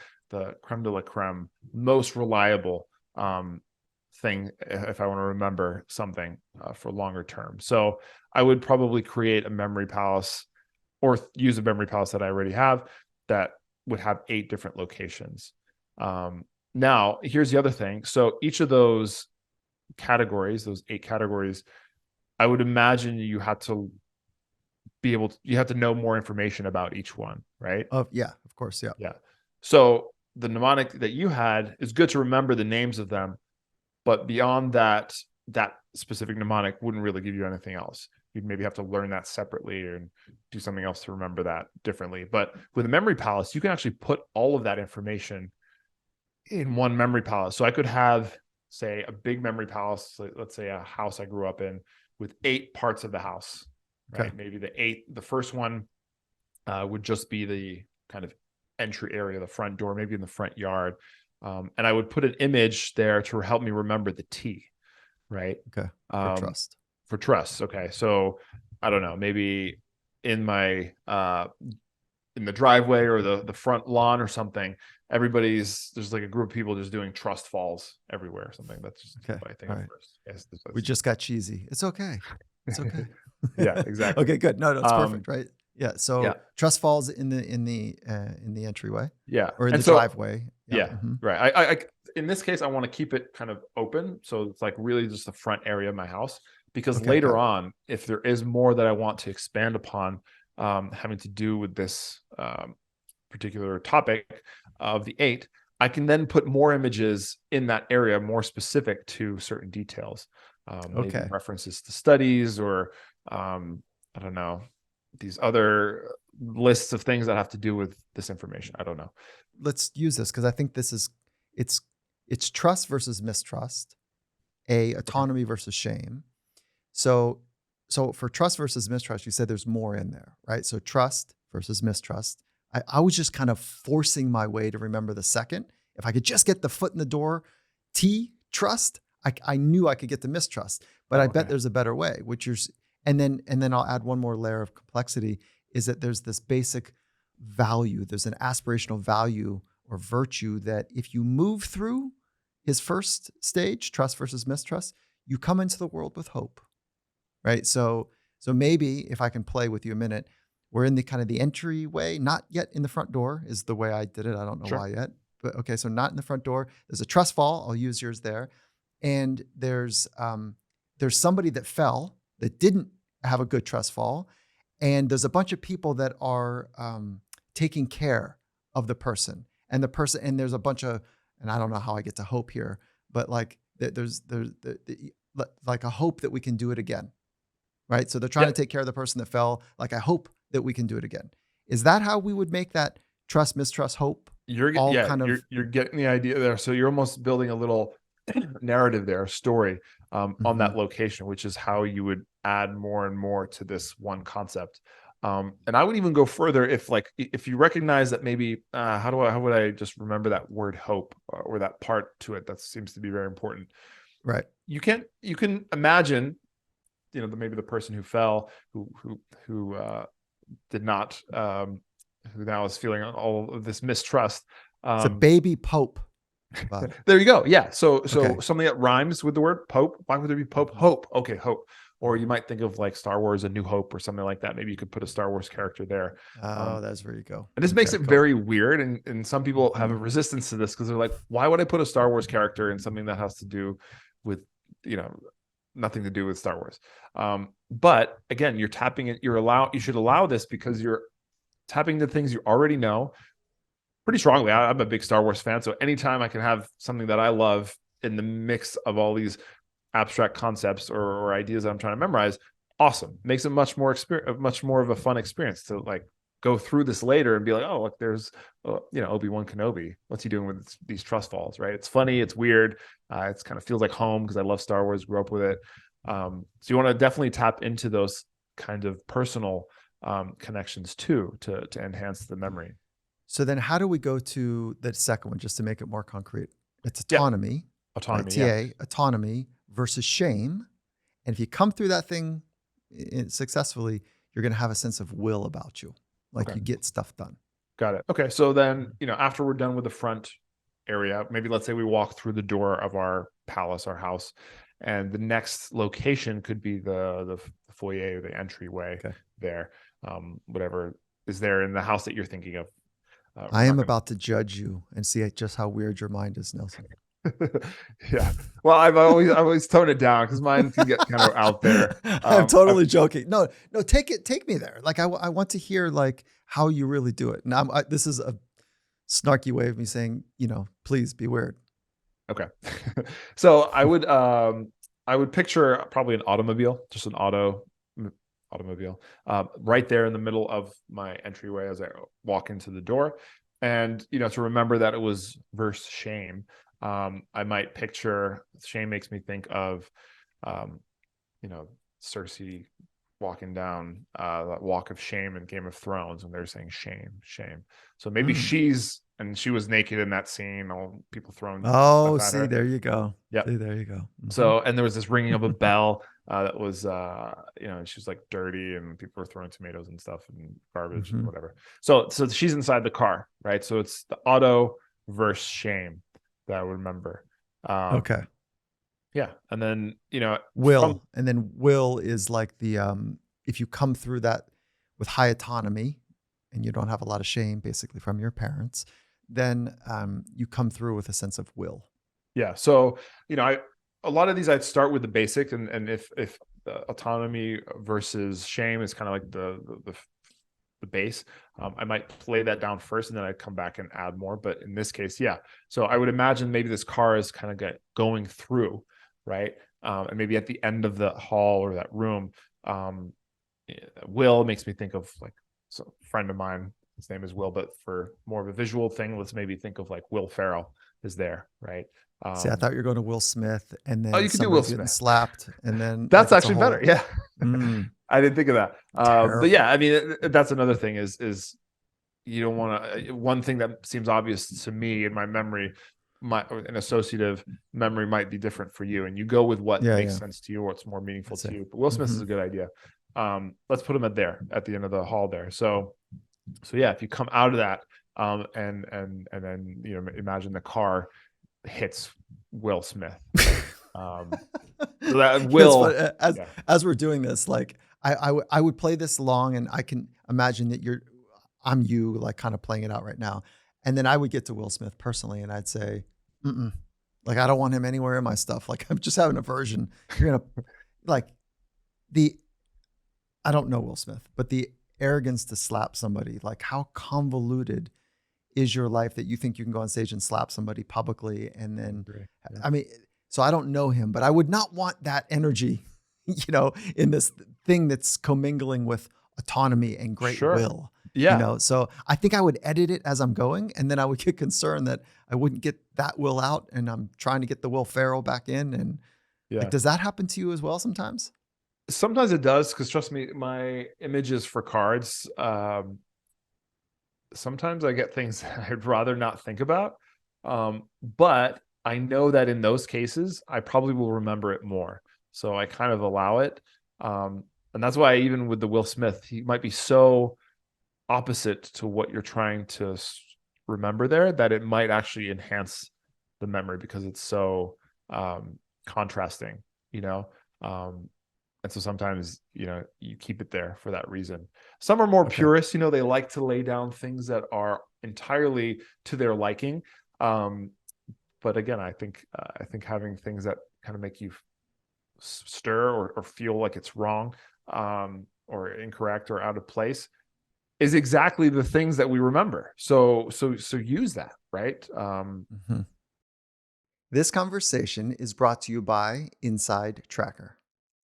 creme de la creme, most reliable thing if I want to remember something for longer term. So I would probably create a memory palace or use a memory palace that I already have that would have 8 different locations. Now, here's the other thing. So each of those categories, those 8 categories, I would imagine you had to you have to know more information about each one, right? Yeah, of course, yeah. Yeah. So the mnemonic that you had is good to remember the names of them, but beyond that, that specific mnemonic wouldn't really give you anything else. You'd maybe have to learn that separately and do something else to remember that differently. But with a memory palace, you can actually put all of that information in one memory palace. So I could have, say, a big memory palace, let's say a house I grew up in with 8 parts of the house, right? Okay. Maybe the first one would just be the kind of entry area, the front door, maybe in the front yard. And I would put an image there to help me remember the T, right? Okay. For trust. For trust. Okay. So I don't know, maybe in my in the driveway or the front lawn or something, there's like a group of people just doing trust falls everywhere or something. That's just Okay. what I think All of right. first. Yes, We just got cheesy. It's okay. It's okay. yeah, exactly. Okay, good. No, it's perfect, right? Yeah. Yeah. So trust falls in the entryway, Yeah. or in And the so driveway. Yeah. yeah, right. I in this case, I want to keep it kind of open. So it's like really just the front area of my house, because Okay, later good. on, if there is more that I want to expand upon, having to do with this particular topic of the 8, I can then put more images in that area, more specific to certain details, maybe Okay. references to studies or, I don't know, these other lists of things that have to do with this information. I don't know. Let's use this because I think it's it's trust versus mistrust, autonomy versus shame. So for trust versus mistrust, you said there's more in there, right? So trust versus mistrust. I was just kind of forcing my way to remember the second. If I could just get the foot in the door, trust, I knew I could get to mistrust. But I bet there's a better way, and then I'll add one more layer of complexity, is that there's this basic value, there's an aspirational value or virtue that if you move through his first stage, trust versus mistrust, you come into the world with hope. Right. So maybe if I can play with you a minute, we're in the kind of the entryway, not yet in the front door is the way I did it. I don't know why yet, but okay. So not in the front door. There's a trust fall. I'll use yours there. And there's somebody that fell that didn't have a good trust fall. And there's a bunch of people that are taking care of the person, and there's a bunch of, and I don't know how I get to hope here, but like there's like a hope that we can do it again. Right. So they're trying to take care of the person that fell. Like, I hope that we can do it again. Is that how we would make that trust, mistrust, hope? You're getting the idea there. So you're almost building a little narrative there, a story on that location, which is how you would add more and more to this one concept. And I would even go further if you recognize that maybe how would I just remember that word hope or that part to it that seems to be very important. Right. You can imagine, maybe the person who fell, who did not, who now is feeling all of this mistrust. It's a baby pope. There you go. Yeah. So Okay. something that rhymes with the word Pope. Why would there be Pope? Hope. Okay, hope. Or you might think of like Star Wars: A New Hope or something like that. Maybe you could put a Star Wars character there. Oh, that's where you go. And this makes it very weird. And some people have a resistance to this because they're like, why would I put a Star Wars character in something that has to do with, nothing to do with Star Wars? But again, you're tapping it. You should allow this because you're tapping the things you already know pretty strongly. I'm a big Star Wars fan. So anytime I can have something that I love in the mix of all these abstract concepts or ideas that I'm trying to memorize, awesome. Makes it much more of a fun experience to like go through this later and be like, oh, look, there's, Obi-Wan Kenobi. What's he doing with these trust falls, right? It's funny. It's weird. It's kind of feels like home because I love Star Wars, grew up with it. So you want to definitely tap into those kind of personal connections too, to enhance the memory. So then how do we go to the second one, just to make it more concrete? It's autonomy. Autonomy. Right? TA, autonomy versus shame. And if you come through that thing successfully, you're going to have a sense of will about you. Like Okay. you get stuff done. Got it. Okay. So then, after we're done with the front area, maybe let's say we walk through the door of our palace, our house, and the next location could be the foyer, the entryway Okay. there, whatever is there in the house that you're thinking of. I We're am not going about to judge you and see just how weird your mind is, Nelson. to. Yeah. Well, I always tone it down because mine can get kind of out there. I'm I've, totally joking. No, take me there. Like I want to hear like how you really do it. And this is a snarky way of me saying, please be weird. okay. So I would picture probably an automobile, just an automobile, right there in the middle of my entryway as I walk into the door. And to remember that it was verse shame. I might picture shame makes me think of um, Cersei walking down that walk of shame in Game of Thrones, and they're saying shame, shame. So maybe Mm. she was naked in that scene, all people throwing Oh, stuff at see, her. there you go. Yep. See, there you go. Mhm. So, and there was this ringing of a bell that was, and she was like dirty, and people were throwing tomatoes and stuff and garbage and Mhm. whatever. So she's inside the car, right? So it's the auto versus shame that I would remember. Um, Okay. yeah, and then from Will. And then will is like if you come through that with high autonomy and you don't have a lot of shame basically from your parents, then you come through with a sense of will. yeah, so I a lot of these I'd start with the basics, and if the autonomy versus shame is kind of like the base. I might play that down first and then I'd come back and add more. But in this case, yeah. So I would imagine maybe this car is kind of going through, right? And maybe at the end of the hall or that room, um, Will makes me think of like a friend of mine. His name is Will, but for more of a visual thing, let's maybe think of like Will Ferrell is there, right? See, I thought you were going to Will Smith and Oh, then you could do Will somebody's getting Smith. slapped and then That's like it's a actually better. whole, Yeah. mm, I didn't think of that. But yeah, terrible. I mean, that's another thing is you don't want to. One thing that seems obvious to me in my memory, an associative memory might be different for you, and you go with what Yeah, makes yeah. sense to you, what's more I meaningful to see. you. But Will Smith is Hmm. a good idea. Let's put him at the end of the hall there. So yeah, if you come out of that, and then imagine the car hits Will Smith, right? So that It's funny, will, as yeah, as we're doing this, like I would play this long, and I can imagine that I'm you, like kind of playing it out right now, and then I would get to Will Smith personally, and I'd say, mm-mm. Like I don't want him anywhere in my stuff. Like I'm just having a version. You're gonna like the I don't know Will Smith, but the arrogance to slap somebody, like how convoluted is your life that you think you can go on stage and slap somebody publicly and I then agree. Yeah. I mean, so I don't know him, but I would not want that energy, in this thing that's commingling with autonomy and great Sure. will, Yeah. So I think I would edit it as I'm going, and then I would get concerned that I wouldn't get that will out, and I'm trying to get the Will Ferrell back in. And like, Yeah. does that happen to you as well sometimes? Sometimes it does, because trust me, my images for cards, sometimes I get things that I'd rather not think about. But I know that in those cases, I probably will remember it more. So I kind of allow it. And that's why even with the Will Smith, he might be so opposite to what you're trying to remember there that it might actually enhance the memory because it's so contrasting, you know. Um, and so sometimes you keep it there for that reason. Some are more Okay. purists, they like to lay down things that are entirely to their liking. Um, but again, I think having things that kind of make you stir or feel like it's wrong, or incorrect or out of place is exactly the things that we remember. So use that, right? Mhm. This conversation is brought to you by Inside Tracker.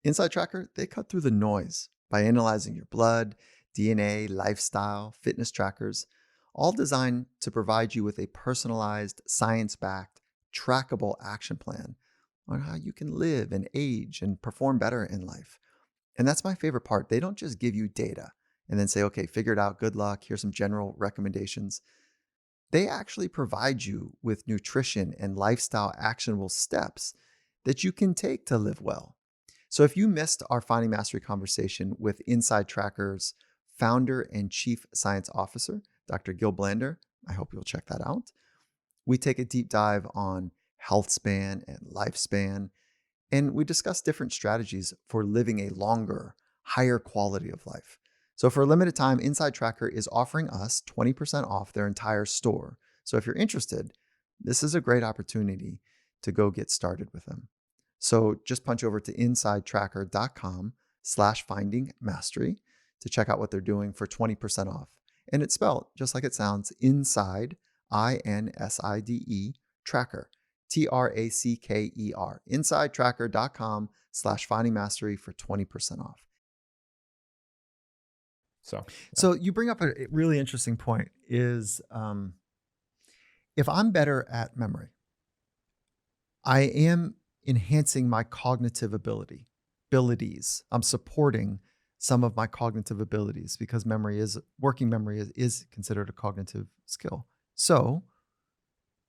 Inside Tracker, they cut through the noise by analyzing your blood, DNA, lifestyle, fitness trackers, all designed to provide you with a personalized, science backed, trackable action plan on how you can live and age and perform better in life. And that's my favorite part. They don't just give you data and then say, okay, figure it out, good luck, here's some general recommendations. They actually provide you with nutrition and lifestyle actionable steps that you can take to live well. So if you missed our Finding Mastery conversation with Inside Tracker's founder and chief science officer, Dr. Gil Blander, I hope you'll check that out. We take a deep dive on health span and lifespan, and we discuss different strategies for living a longer, higher quality of life. So for a limited time, Inside Tracker is offering us 20% off their entire store. So if you're interested, this is a great opportunity to go get started with them. So just punch over to insidetracker.com/findingmastery to check out what they're doing for 20% off. And it's spelled just like it sounds, inside, INSIDE, tracker, TRACKER, insidetracker.com/findingmastery for 20% off. So you bring up a really interesting point is if I'm better at memory, I am enhancing my cognitive abilities. I'm supporting some of my cognitive abilities because working memory is considered a cognitive skill. So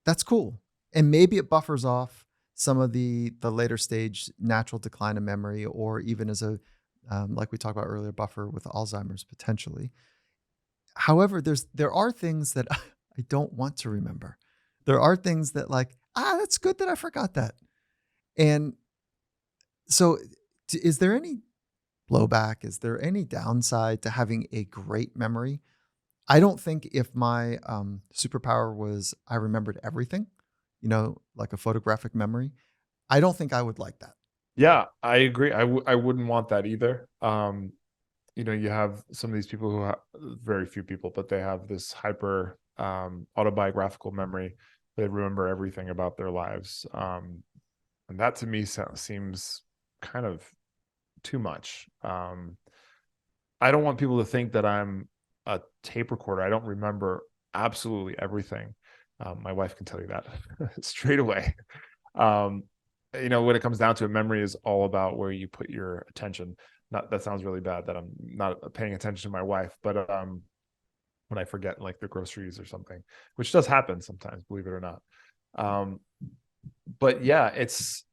that's cool. And maybe it buffers off some of the later stage natural decline of memory, or even as a, like we talked about earlier, buffer with Alzheimer's potentially. However, there are things that I don't want to remember. There are things that that's good that I forgot that. And so is there any blowback? Is there any downside to having a great memory? I don't think if my superpower was I remembered everything, like a photographic memory, I don't think I would like that. Yeah, I agree. I wouldn't want that either. You have some of these people who have, very few people, but they have this hyper autobiographical memory. They remember everything about their lives. And that to me seems kind of too much. I don't want people to think that I'm a tape recorder. I don't remember absolutely everything. My wife can tell you that straight away. When it comes down to it, memory is all about where you put your attention. Not that sounds really bad that I'm not paying attention to my wife, but when I forget like the groceries or something, which does happen sometimes, believe it or not. But yeah, it's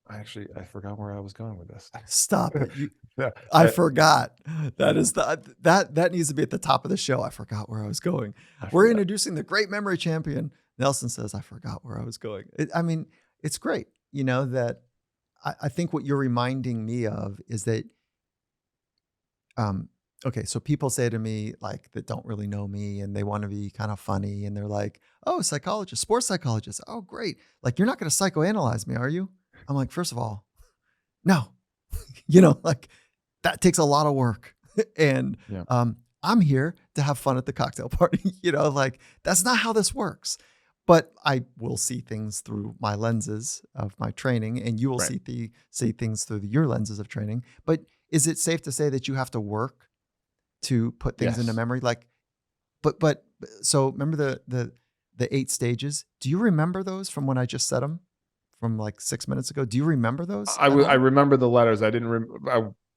I forgot where I was going with this. Stop it. Yeah, I forgot. That is that needs to be at the top of the show. I forgot where I was going. We're introducing the great memory champion. Nelson says, I forgot where I was going. It's great, that I think what you're reminding me of is that, okay, so people say to me like that don't really know me and they want to be kind of funny and they're like, oh, psychologist, sports psychologist. Oh, great. Like, you're not going to psychoanalyze me, are you? I'm like, first of all, no, like that takes a lot of work. And yeah. I'm here to have fun at the cocktail party. Like that's not how this works. But I will see things through my lenses of my training, and you will see things through your lenses of training. But is it safe to say that you have to work to put things into memory? Like, but so remember the 8 stages. Do you remember those from when I just said them from like 6 minutes ago? Do you remember those? I remember the letters. I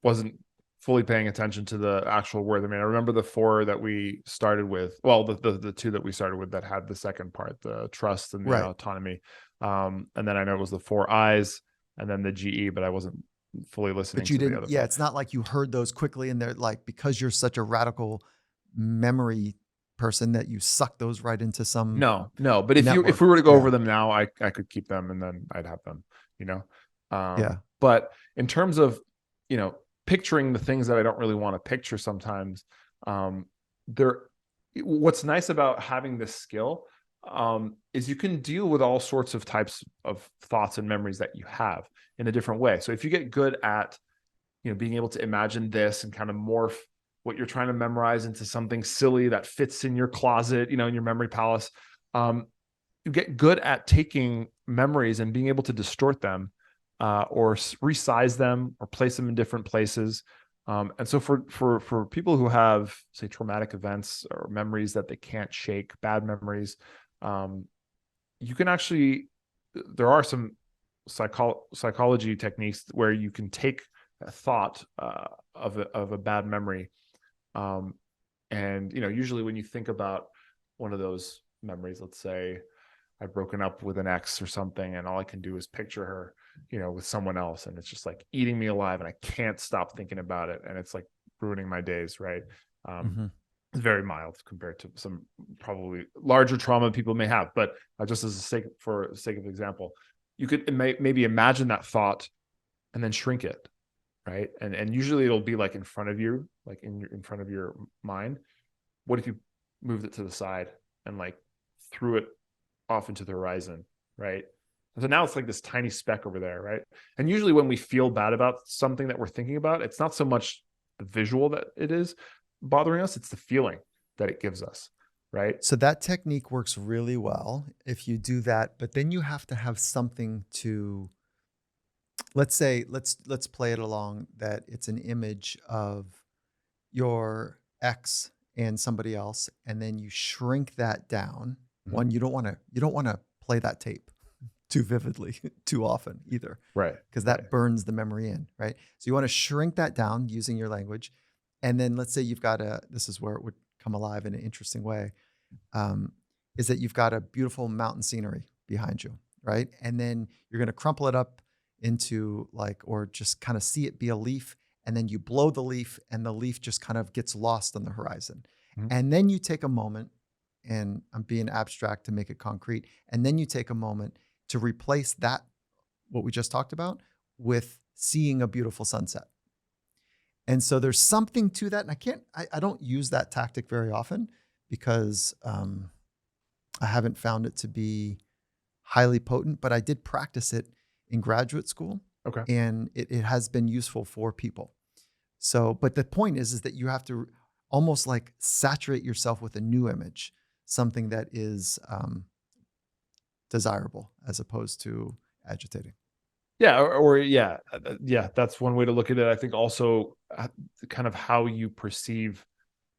wasn't fully paying attention to the actual word. I mean, I remember the 4 that we started with. Well, the 2 that we started with that had the second part, the trust and the autonomy. And then I know it was the 4 I's and then the GE, but I wasn't fully listening to the other. Yeah, it's not like you heard those quickly and they're like, because you're such a radical memory person that you suck those right into some No, but if we were to go over them now, I could keep them and then I'd have them, But in terms of, picturing the things that I don't really want to picture sometimes, what's nice about having this skill is you can deal with all sorts of types of thoughts and memories that you have in a different way. So if you get good at, being able to imagine this and kind of morph what you're trying to memorize into something silly that fits in your closet, in your memory palace, you get good at taking memories and being able to distort them or resize them or place them in different places. And so for people who have, say, traumatic events or memories that they can't shake, bad memories, you can actually, there are some psychology techniques where you can take a thought of a bad memory. And, usually when you think about one of those memories, let's say I've broken up with an ex or something, and all I can do is picture her, with someone else, and it's just like eating me alive, and I can't stop thinking about it, and it's like ruining my days, right? Um, Hmm. it's very mild compared to some probably larger trauma people may have, but just as a for sake of example, you could maybe imagine that thought and then shrink it, right? And usually it'll be like in front of you, like in front of your mind. What if you moved it to the side and like threw it off into the horizon, right? So now it's like this tiny speck over there, right? And usually when we feel bad about something that we're thinking about, it's not so much the visual that it is bothering us, it's the feeling that it gives us, right? So that technique works really well if you do that, but then you have to have something to, let's say, let's play it along that it's an image of your ex and somebody else, and then you shrink that down. Mm-hmm. One, you don't want to play that tape too vividly too often either, Right, because right. that burns the memory in, right? So you want to shrink that down using your language. And then let's say you've got this is where it would come alive in an interesting way, um, is that you've got a beautiful mountain scenery behind you, right? And then you're going to crumple it up into like, or just kind of see it be a leaf. And then you blow the leaf and the leaf just kind of gets lost on the horizon. Mm-hmm. And then you take a moment, and I'm being abstract to make it concrete. And then you take a moment to replace that, what we just talked about, with seeing a beautiful sunset. And so there's something to that. And I don't use that tactic very often because I haven't found it to be highly potent, but I did practice it in graduate school, Okay. and it has been useful for people. So, but the point is that you have to almost like saturate yourself with a new image, something that is desirable as opposed to agitating. Yeah, or yeah, yeah, that's one way to look at it. I think also kind of how you perceive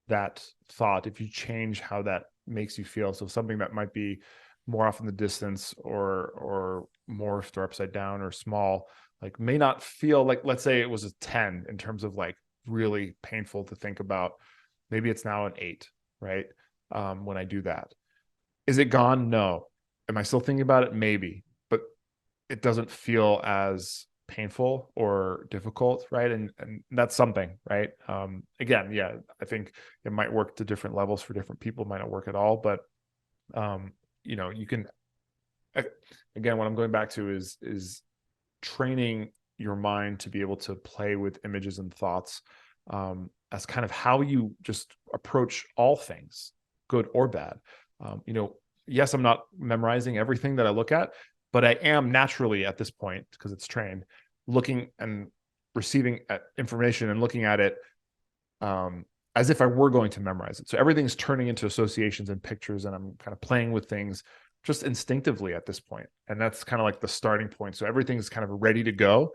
that thought, if you change how that makes you feel. So something that might be more off in the distance or morphed or upside down or small, like may not feel like, let's say it was a 10 in terms of like really painful to think about. Maybe it's now an 8, right? When I do that. Is it gone? No. Am I still thinking about it? Maybe. But it doesn't feel as painful or difficult, right? And that's something, right? Again, yeah, I think it might work to different levels for different people, might not work at all, but um, you can, again, what I'm going back to is training your mind to be able to play with images and thoughts, as kind of how you just approach all things, good or bad. Yes, I'm not memorizing everything that I look at, but I am naturally at this point, because it's trained, looking and receiving information and looking at it, as if I were going to memorize it. So everything's turning into associations and pictures, and I'm kind of playing with things just instinctively at this point. And that's kind of like the starting point. So everything's kind of ready to go,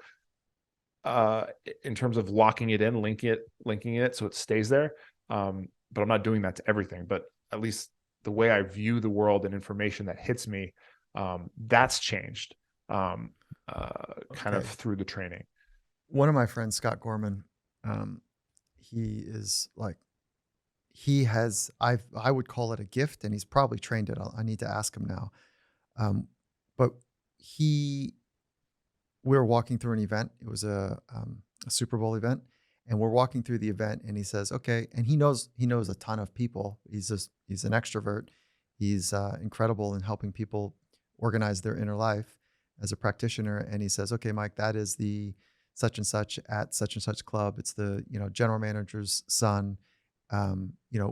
uh, in terms of locking it in, linking it so it stays there. But I'm not doing that to everything. But at least the way I view the world and information that hits me, that's changed, kind of Okay. through the training. One of my friends, Scott Gorman, um, he is like, he has, I would call it a gift, and he's probably trained it. I need to ask him now. Um, but he, we were walking through an event. It was a Super Bowl event, and we're walking through the event, and he says, "Okay," and he knows a ton of people. He's an extrovert. He's incredible in helping people organize their inner life as a practitioner. And he says, "Okay, Mike, that is the such and such at such and such club. It's the general manager's son.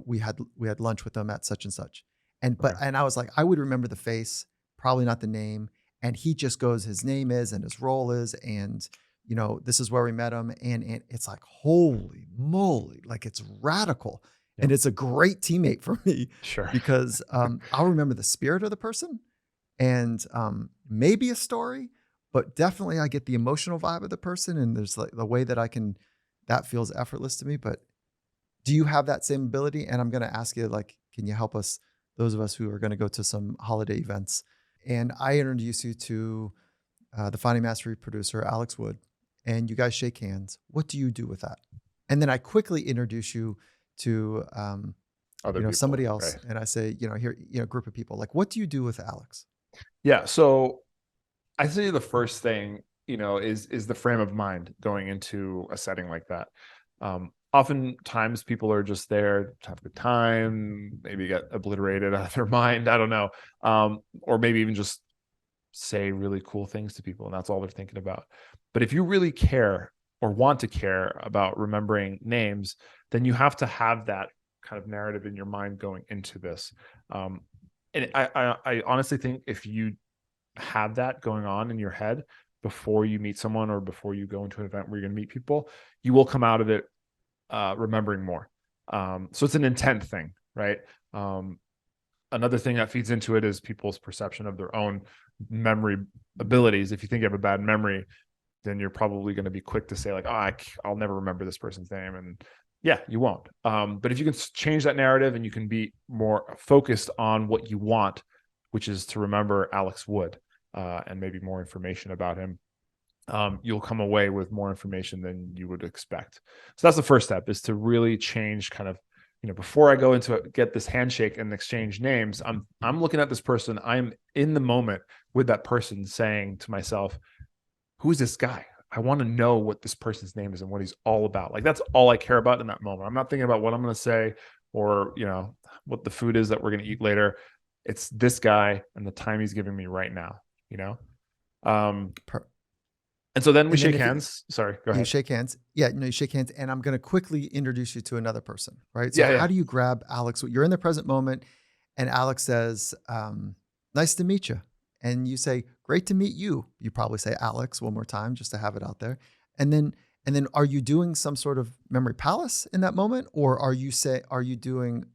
We had lunch with them at such and such." Okay. And I was like, I would remember the face, probably not the name. And he just goes, his name is and his role is, and this is where we met him. And it's like, holy moly, like it's radical. Yep. And it's a great teammate for me Sure. because I'll remember the spirit of the person and maybe a story, but definitely I get the emotional vibe of the person. And there's like the way that that feels effortless to me. But do you have that same ability? And I'm going to ask you, like, can you help us, those of us who are going to go to some holiday events? And I introduce you to the Finding Mastery producer, Alex Wood, and you guys shake hands. What do you do with that? And then I quickly introduce you to, Other people, somebody right? else. And I say, here, group of people, like, what do you do with Alex? Yeah. So I say the first thing, is the frame of mind going into a setting like that. Oftentimes people are just there to have a good time, maybe get obliterated out of their mind. I don't know. Or maybe even just say really cool things to people, and that's all they're thinking about. But if you really care or want to care about remembering names, then you have to have that kind of narrative in your mind going into this. And I honestly think if you have that going on in your head before you meet someone or before you go into an event where you're going to meet people, you will come out of it remembering more. So it's an intent thing, right? Another thing that feeds into it is people's perception of their own memory abilities. If you think you have a bad memory, then you're probably going to be quick to say like, oh, I'll never remember this person's name. And yeah, you won't. But if you can change that narrative and you can be more focused on what you want, which is to remember Alex Wood, and maybe more information about him, you'll come away with more information than you would expect. So that's the first step, is to really change kind of, before I go into it, get this handshake and exchange names, I'm looking at this person. I'm in the moment with that person, saying to myself, who's this guy? I want to know what this person's name is and what he's all about. Like, that's all I care about in that moment. I'm not thinking about what I'm going to say or, what the food is that we're going to eat later. It's this guy and the time he's giving me right now, you know? And so then we shake hands. Sorry, go ahead. You shake hands. Yeah, no, you shake hands. And I'm going to quickly introduce you to another person, right? So Yeah. how do you grab Alex? You're in the present moment and Alex says, nice to meet you. And you say, great to meet you. You probably say Alex one more time just to have it out there. And then are you doing some sort of memory palace in that moment? Or are you doing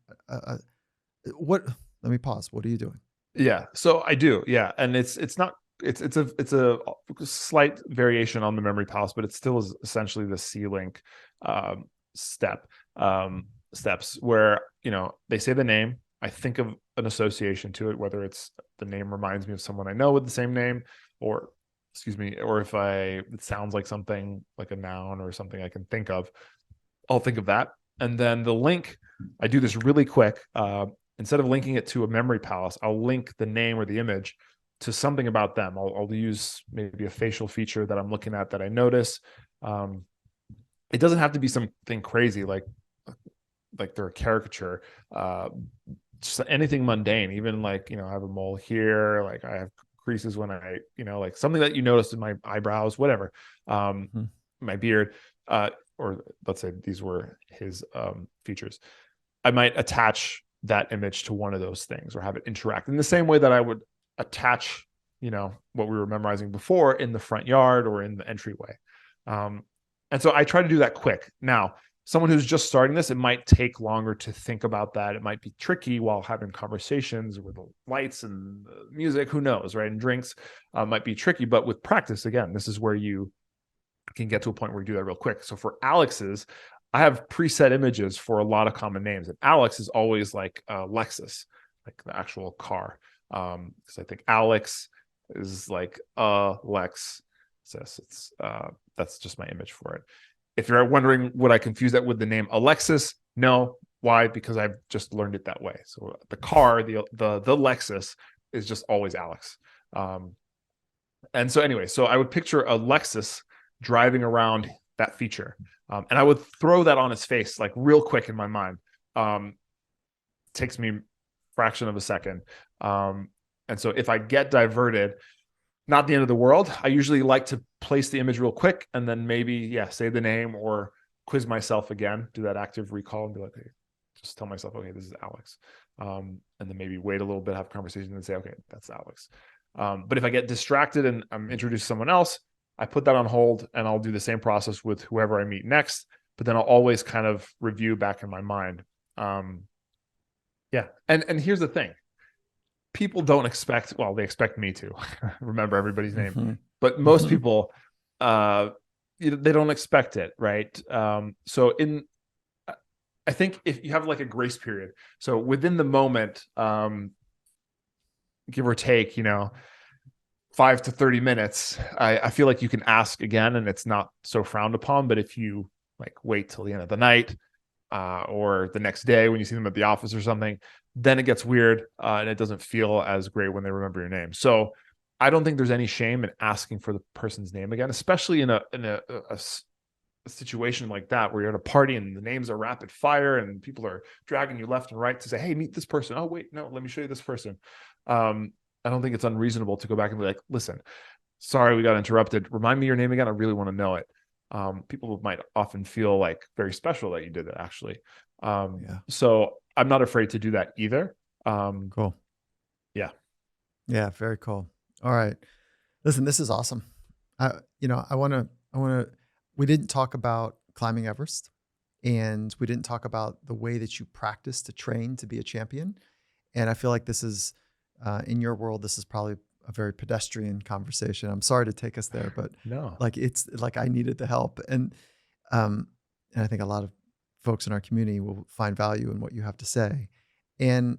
what? Let me pause. What are you doing? Yeah. So I do. Yeah. And it's not, it's a slight variation on the memory palace, but it still is essentially the C-link step steps where, they say the name. I think of an association to it, whether it's the name reminds me of someone I know with the same name, or if it sounds like something like a noun or something I can think of, I'll think of that. And then the link, I do this really quick. Instead of linking it to a memory palace, I'll link the name or the image to something about them. I'll use maybe a facial feature that I'm looking at that I notice. It doesn't have to be something crazy like they're a caricature. Just anything mundane, even like, I have a mole here, like I have creases when I, like something that you noticed in my eyebrows, whatever, my beard, or let's say these were his features. I might attach that image to one of those things or have it interact in the same way that I would attach, what we were memorizing before in the front yard or in the entryway. And so I try to do that quick. Now, someone who's just starting this, it might take longer to think about that. It might be tricky while having conversations with the lights and the music, who knows, right? And drinks might be tricky, but with practice, again, this is where you can get to a point where you do that real quick. So for Alex's, I have preset images for a lot of common names, and Alex is always like Lexus, like the actual car. Because I think Alex is like Lex. It's that's just my image for it. If you're wondering, would I confuse that with the name Alexis? No. Why? Because I've just learned it that way. So the car, the Lexus, is just always Alex. And so anyway, so I would picture a Lexus driving around that feature, and I would throw that on his face like real quick in my mind. Takes me a fraction of a second. And so if I get diverted, not the end of the world. I usually like to place the image real quick and then maybe, say the name or quiz myself again, do that active recall and be like, hey, just tell myself, okay, this is Alex. And then maybe wait a little bit, have a conversation and say, okay, that's Alex. But if I get distracted and I'm introduced to someone else, I put that on hold and I'll do the same process with whoever I meet next, but then I'll always kind of review back in my mind. And here's the thing. People don't expect, well, they expect me to remember everybody's name, but most people, they don't expect it. Right. So I think if you have like a grace period, so within the moment, give or take, 5 to 30 minutes, I feel like you can ask again and it's not so frowned upon. But if you like wait till the end of the night, or the next day when you see them at the office or something, then it gets weird, and it doesn't feel as great when they remember your name. So I don't think there's any shame in asking for the person's name again, especially in a situation like that where you're at a party and the names are rapid fire and people are dragging you left and right to say, hey, meet this person. Oh, wait, no, let me show you this person. I don't think it's unreasonable to go back and be like, listen, sorry, we got interrupted. Remind me your name again. I really want to know it. People might often feel like very special that you did it, actually. Yeah. So I'm not afraid to do that either. Cool. Yeah. Yeah. Very cool. All right. Listen, this is awesome. I want to, we didn't talk about climbing Everest, and we didn't talk about the way that you practice to train to be a champion. And I feel like this is, in your world, this is probably a very pedestrian conversation. I'm sorry to take us there, but No. like, it's like I needed the help. Um, and I think a lot of folks in our community will find value in what you have to say. And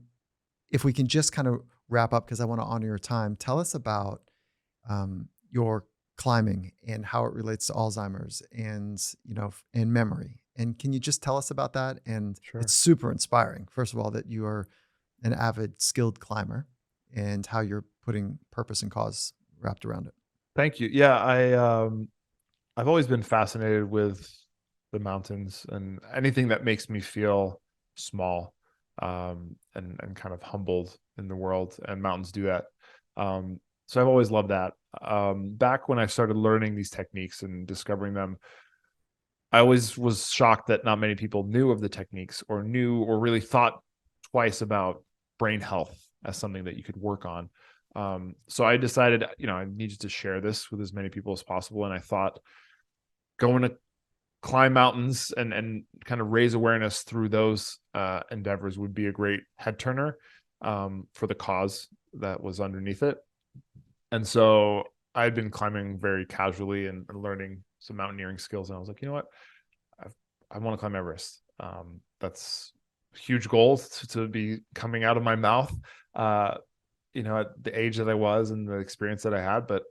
if we can just kind of wrap up, because I want to honor your time, tell us about your climbing and how it relates to Alzheimer's and, and memory. And can you just tell us about that? And it's Sure. super inspiring, first of all, that you are an avid, skilled climber, and how you're putting purpose and cause wrapped around it. Thank you. Yeah, I've always been fascinated with the mountains and anything that makes me feel small, and kind of humbled in the world. And mountains do that. So I've always loved that. Back when I started learning these techniques and discovering them, I always was shocked that not many people knew of the techniques or knew or really thought twice about brain health as something that you could work on. So I decided, I needed to share this with as many people as possible. And I thought going to climb mountains and kind of raise awareness through those endeavors would be a great head turner, for the cause that was underneath it. And so I had been climbing very casually and learning some mountaineering skills. And I was like, you know what? I want to climb Everest. That's a huge goal to be coming out of my mouth, at the age that I was and the experience that I had, but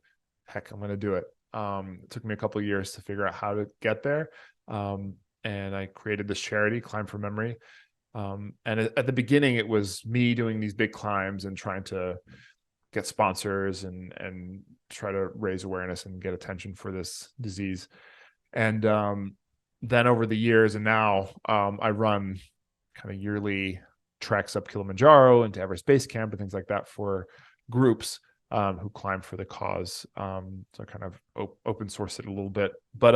heck, I'm going to do it. It took me a couple of years to figure out how to get there. And I created this charity, Climb for Memory. And at the beginning, it was me doing these big climbs and trying to get sponsors and try to raise awareness and get attention for this disease. And then over the years and now, I run kind of yearly treks up Kilimanjaro and to Everest Base Camp and things like that for groups who climb for the cause. So I kind of open source it a little bit. But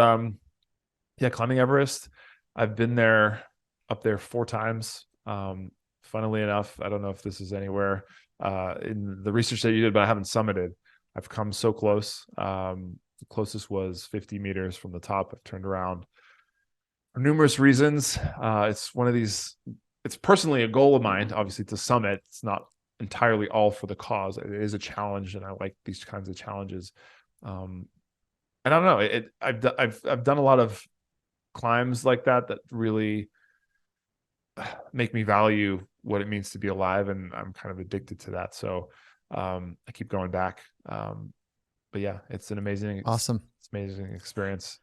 yeah, climbing Everest, I've been up there 4 times. Funnily enough, I don't know if this is anywhere in the research that you did, but I haven't summited. I've come so close. The closest was 50 meters from the top. I've turned around for numerous reasons. It's personally a goal of mine, obviously, to summit. It's not entirely all for the cause. It is a challenge, and I like these kinds of challenges. And I don't know. I've done a lot of climbs like that really make me value what it means to be alive, and I'm kind of addicted to that. So I keep going back. But yeah, it's an amazing, Awesome. it's amazing experience.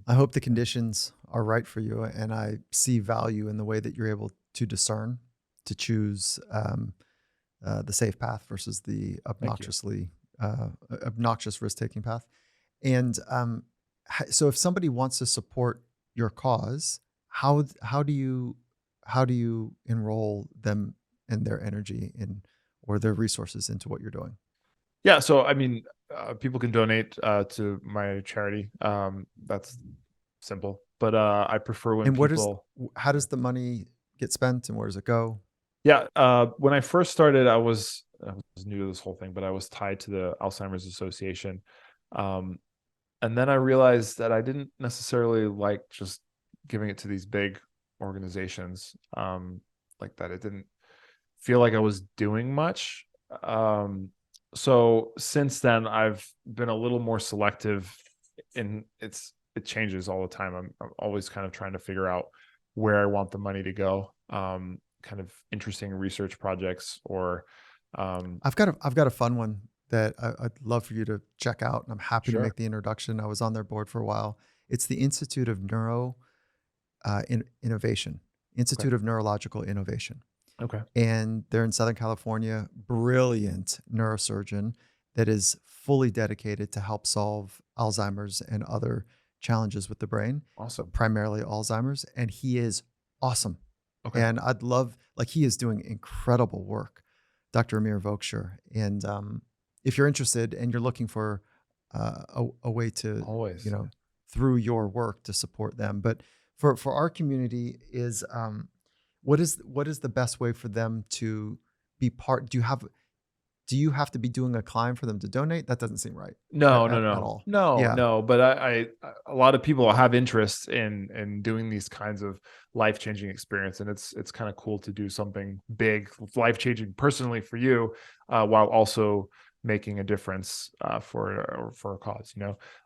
I hope the conditions are right for you, and I see value in the way that you're able to discern, to choose the safe path versus the Thank you. obnoxious risk-taking path. And so, if somebody wants to support your cause, how do you enroll them and their energy or their resources into what you're doing? Yeah. So, I mean, people can donate to my charity. That's simple, but I prefer when And people. how does the money get spent, and where does it go? Yeah. When I first started, I was new to this whole thing, but I was tied to the Alzheimer's Association. Um, and then I realized that I didn't necessarily like just giving it to these big organizations, like that. It didn't feel like I was doing much. So since then, I've been a little more selective, and it changes all the time. I'm always kind of trying to figure out where I want the money to go. Kind of interesting research projects or I've got a fun one that I'd love for you to check out, and I'm happy to sure. make the introduction. I was on their board for a while. It's the Institute of Neuro Innovation. Institute of Neurological Innovation. Okay. And they're in Southern California, brilliant neurosurgeon that is fully dedicated to help solve Alzheimer's and other challenges with the brain, but Awesome. primarily Alzheimer's. And he is awesome. Okay. And I'd love, like, he is doing incredible work, Dr. Amir Vokshar. And if you're interested and you're looking for a way to, Always. through your work to support them. But for our community is, what is the best way for them to be part? Do you have to be doing a climb for them to donate? That doesn't seem right No, no, at no, all. no, Yeah. no. But a lot of people have interest in doing these kinds of life changing experience, and it's kind of cool to do something big, life changing personally for you, while also making a difference for a cause.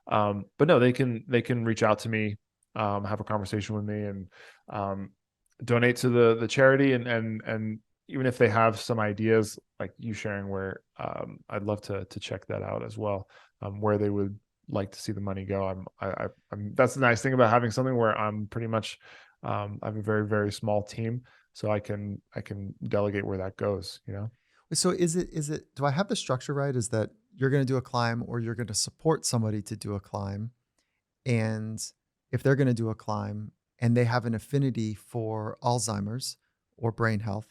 But no, they can reach out to me, have a conversation with me, and um, donate to the charity, and even if they have some ideas like you sharing where I'd love to check that out as well, where they would like to see the money go. I'm that's the nice thing about having something where I'm pretty much I have a very, very small team, so I can delegate where that goes. So do I have the structure right? Is that you're going to do a climb or you're going to support somebody to do a climb? And if they're going to do a climb and they have an affinity for Alzheimer's or brain health,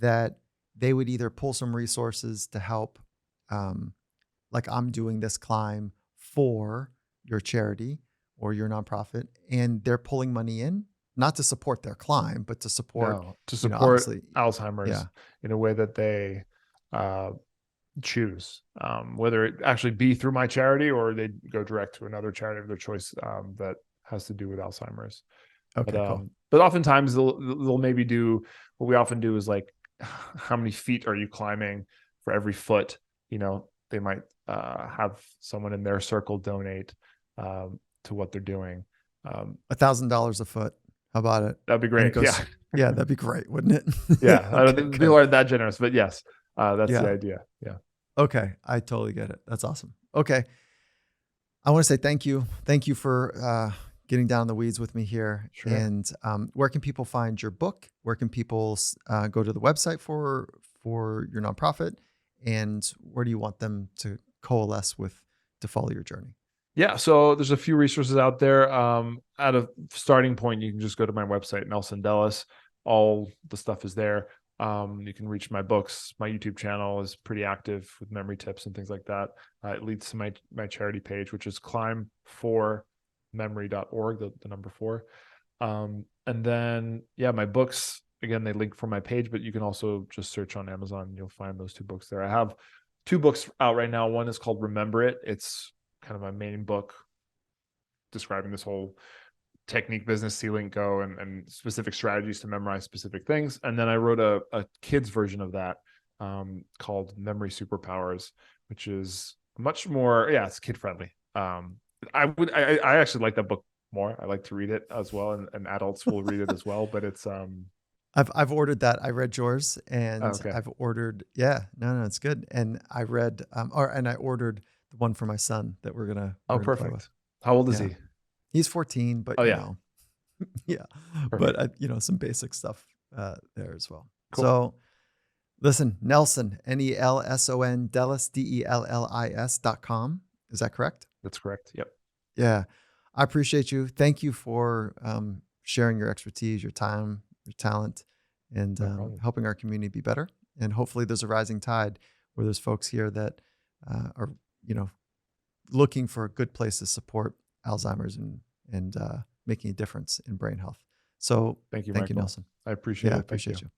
that they would either pull some resources to help, like I'm doing this climb for your charity or your nonprofit, and they're pulling money in, not to support their climb, but to support, No, to support obviously, Alzheimer's yeah. in a way that they uh, choose, whether it actually be through my charity or they go direct to another charity of their choice, that has to do with Alzheimer's. But Okay, cool. um, but oftentimes they'll maybe do what we often do is like, how many feet are you climbing for every foot? They might have someone in their circle donate to what they're doing. $1,000 a foot. How about it? That'd be And it great. Yeah, goes, yeah, that'd be great, wouldn't it? yeah. I don't Okay, think people good. aren't that generous, but yes, that's the Yeah. idea. Yeah, Okay. I totally get it. That's awesome. Okay. I want to say thank you. Thank you for getting down in the weeds with me here. sure. And where can people find your book? Where can people go to the website for your nonprofit? And where do you want them to coalesce with to follow your journey? Yeah, so there's a few resources out there. At a starting point, you can just go to my website, Nelson Dellis. All the stuff is there. You can reach my books. My YouTube channel is pretty active with memory tips and things like that. It leads to my charity page, which is climb4memory.org, the number four. And then, yeah, my books, again, they link from my page, but you can also just search on Amazon and you'll find those two books there. I have two books out right now. One is called Remember It. It's kind of my main book describing this whole technique, business, see, link, go, and specific strategies to memorize specific things. And then I wrote a kid's version of that, called Memory Superpowers, which is much more, yeah, it's kid friendly. I actually like that book more. I like to read it as well, and adults will read it as well. But it's I've ordered that. I read yours and okay. I've ordered, yeah, no, it's good. And I read, and I ordered the one for my son that Oh, we're gonna play with. perfect. How old is Yeah. he? He's 14, but Oh yeah, yeah, but perfect. some basic stuff there as well. Cool. So listen, Nelson, Nelson, Dellis, Dellis.com. Is that correct? That's correct. Yep. Yeah. I appreciate you. Thank you for sharing your expertise, your time, your talent, and No problem. helping our community be better. And hopefully there's a rising tide where there's folks here that are, looking for a good place to support Alzheimer's and making a difference in brain health. So Thank you, thank you, Michael. Nelson. I appreciate Yeah, I it. Thank appreciate you. you.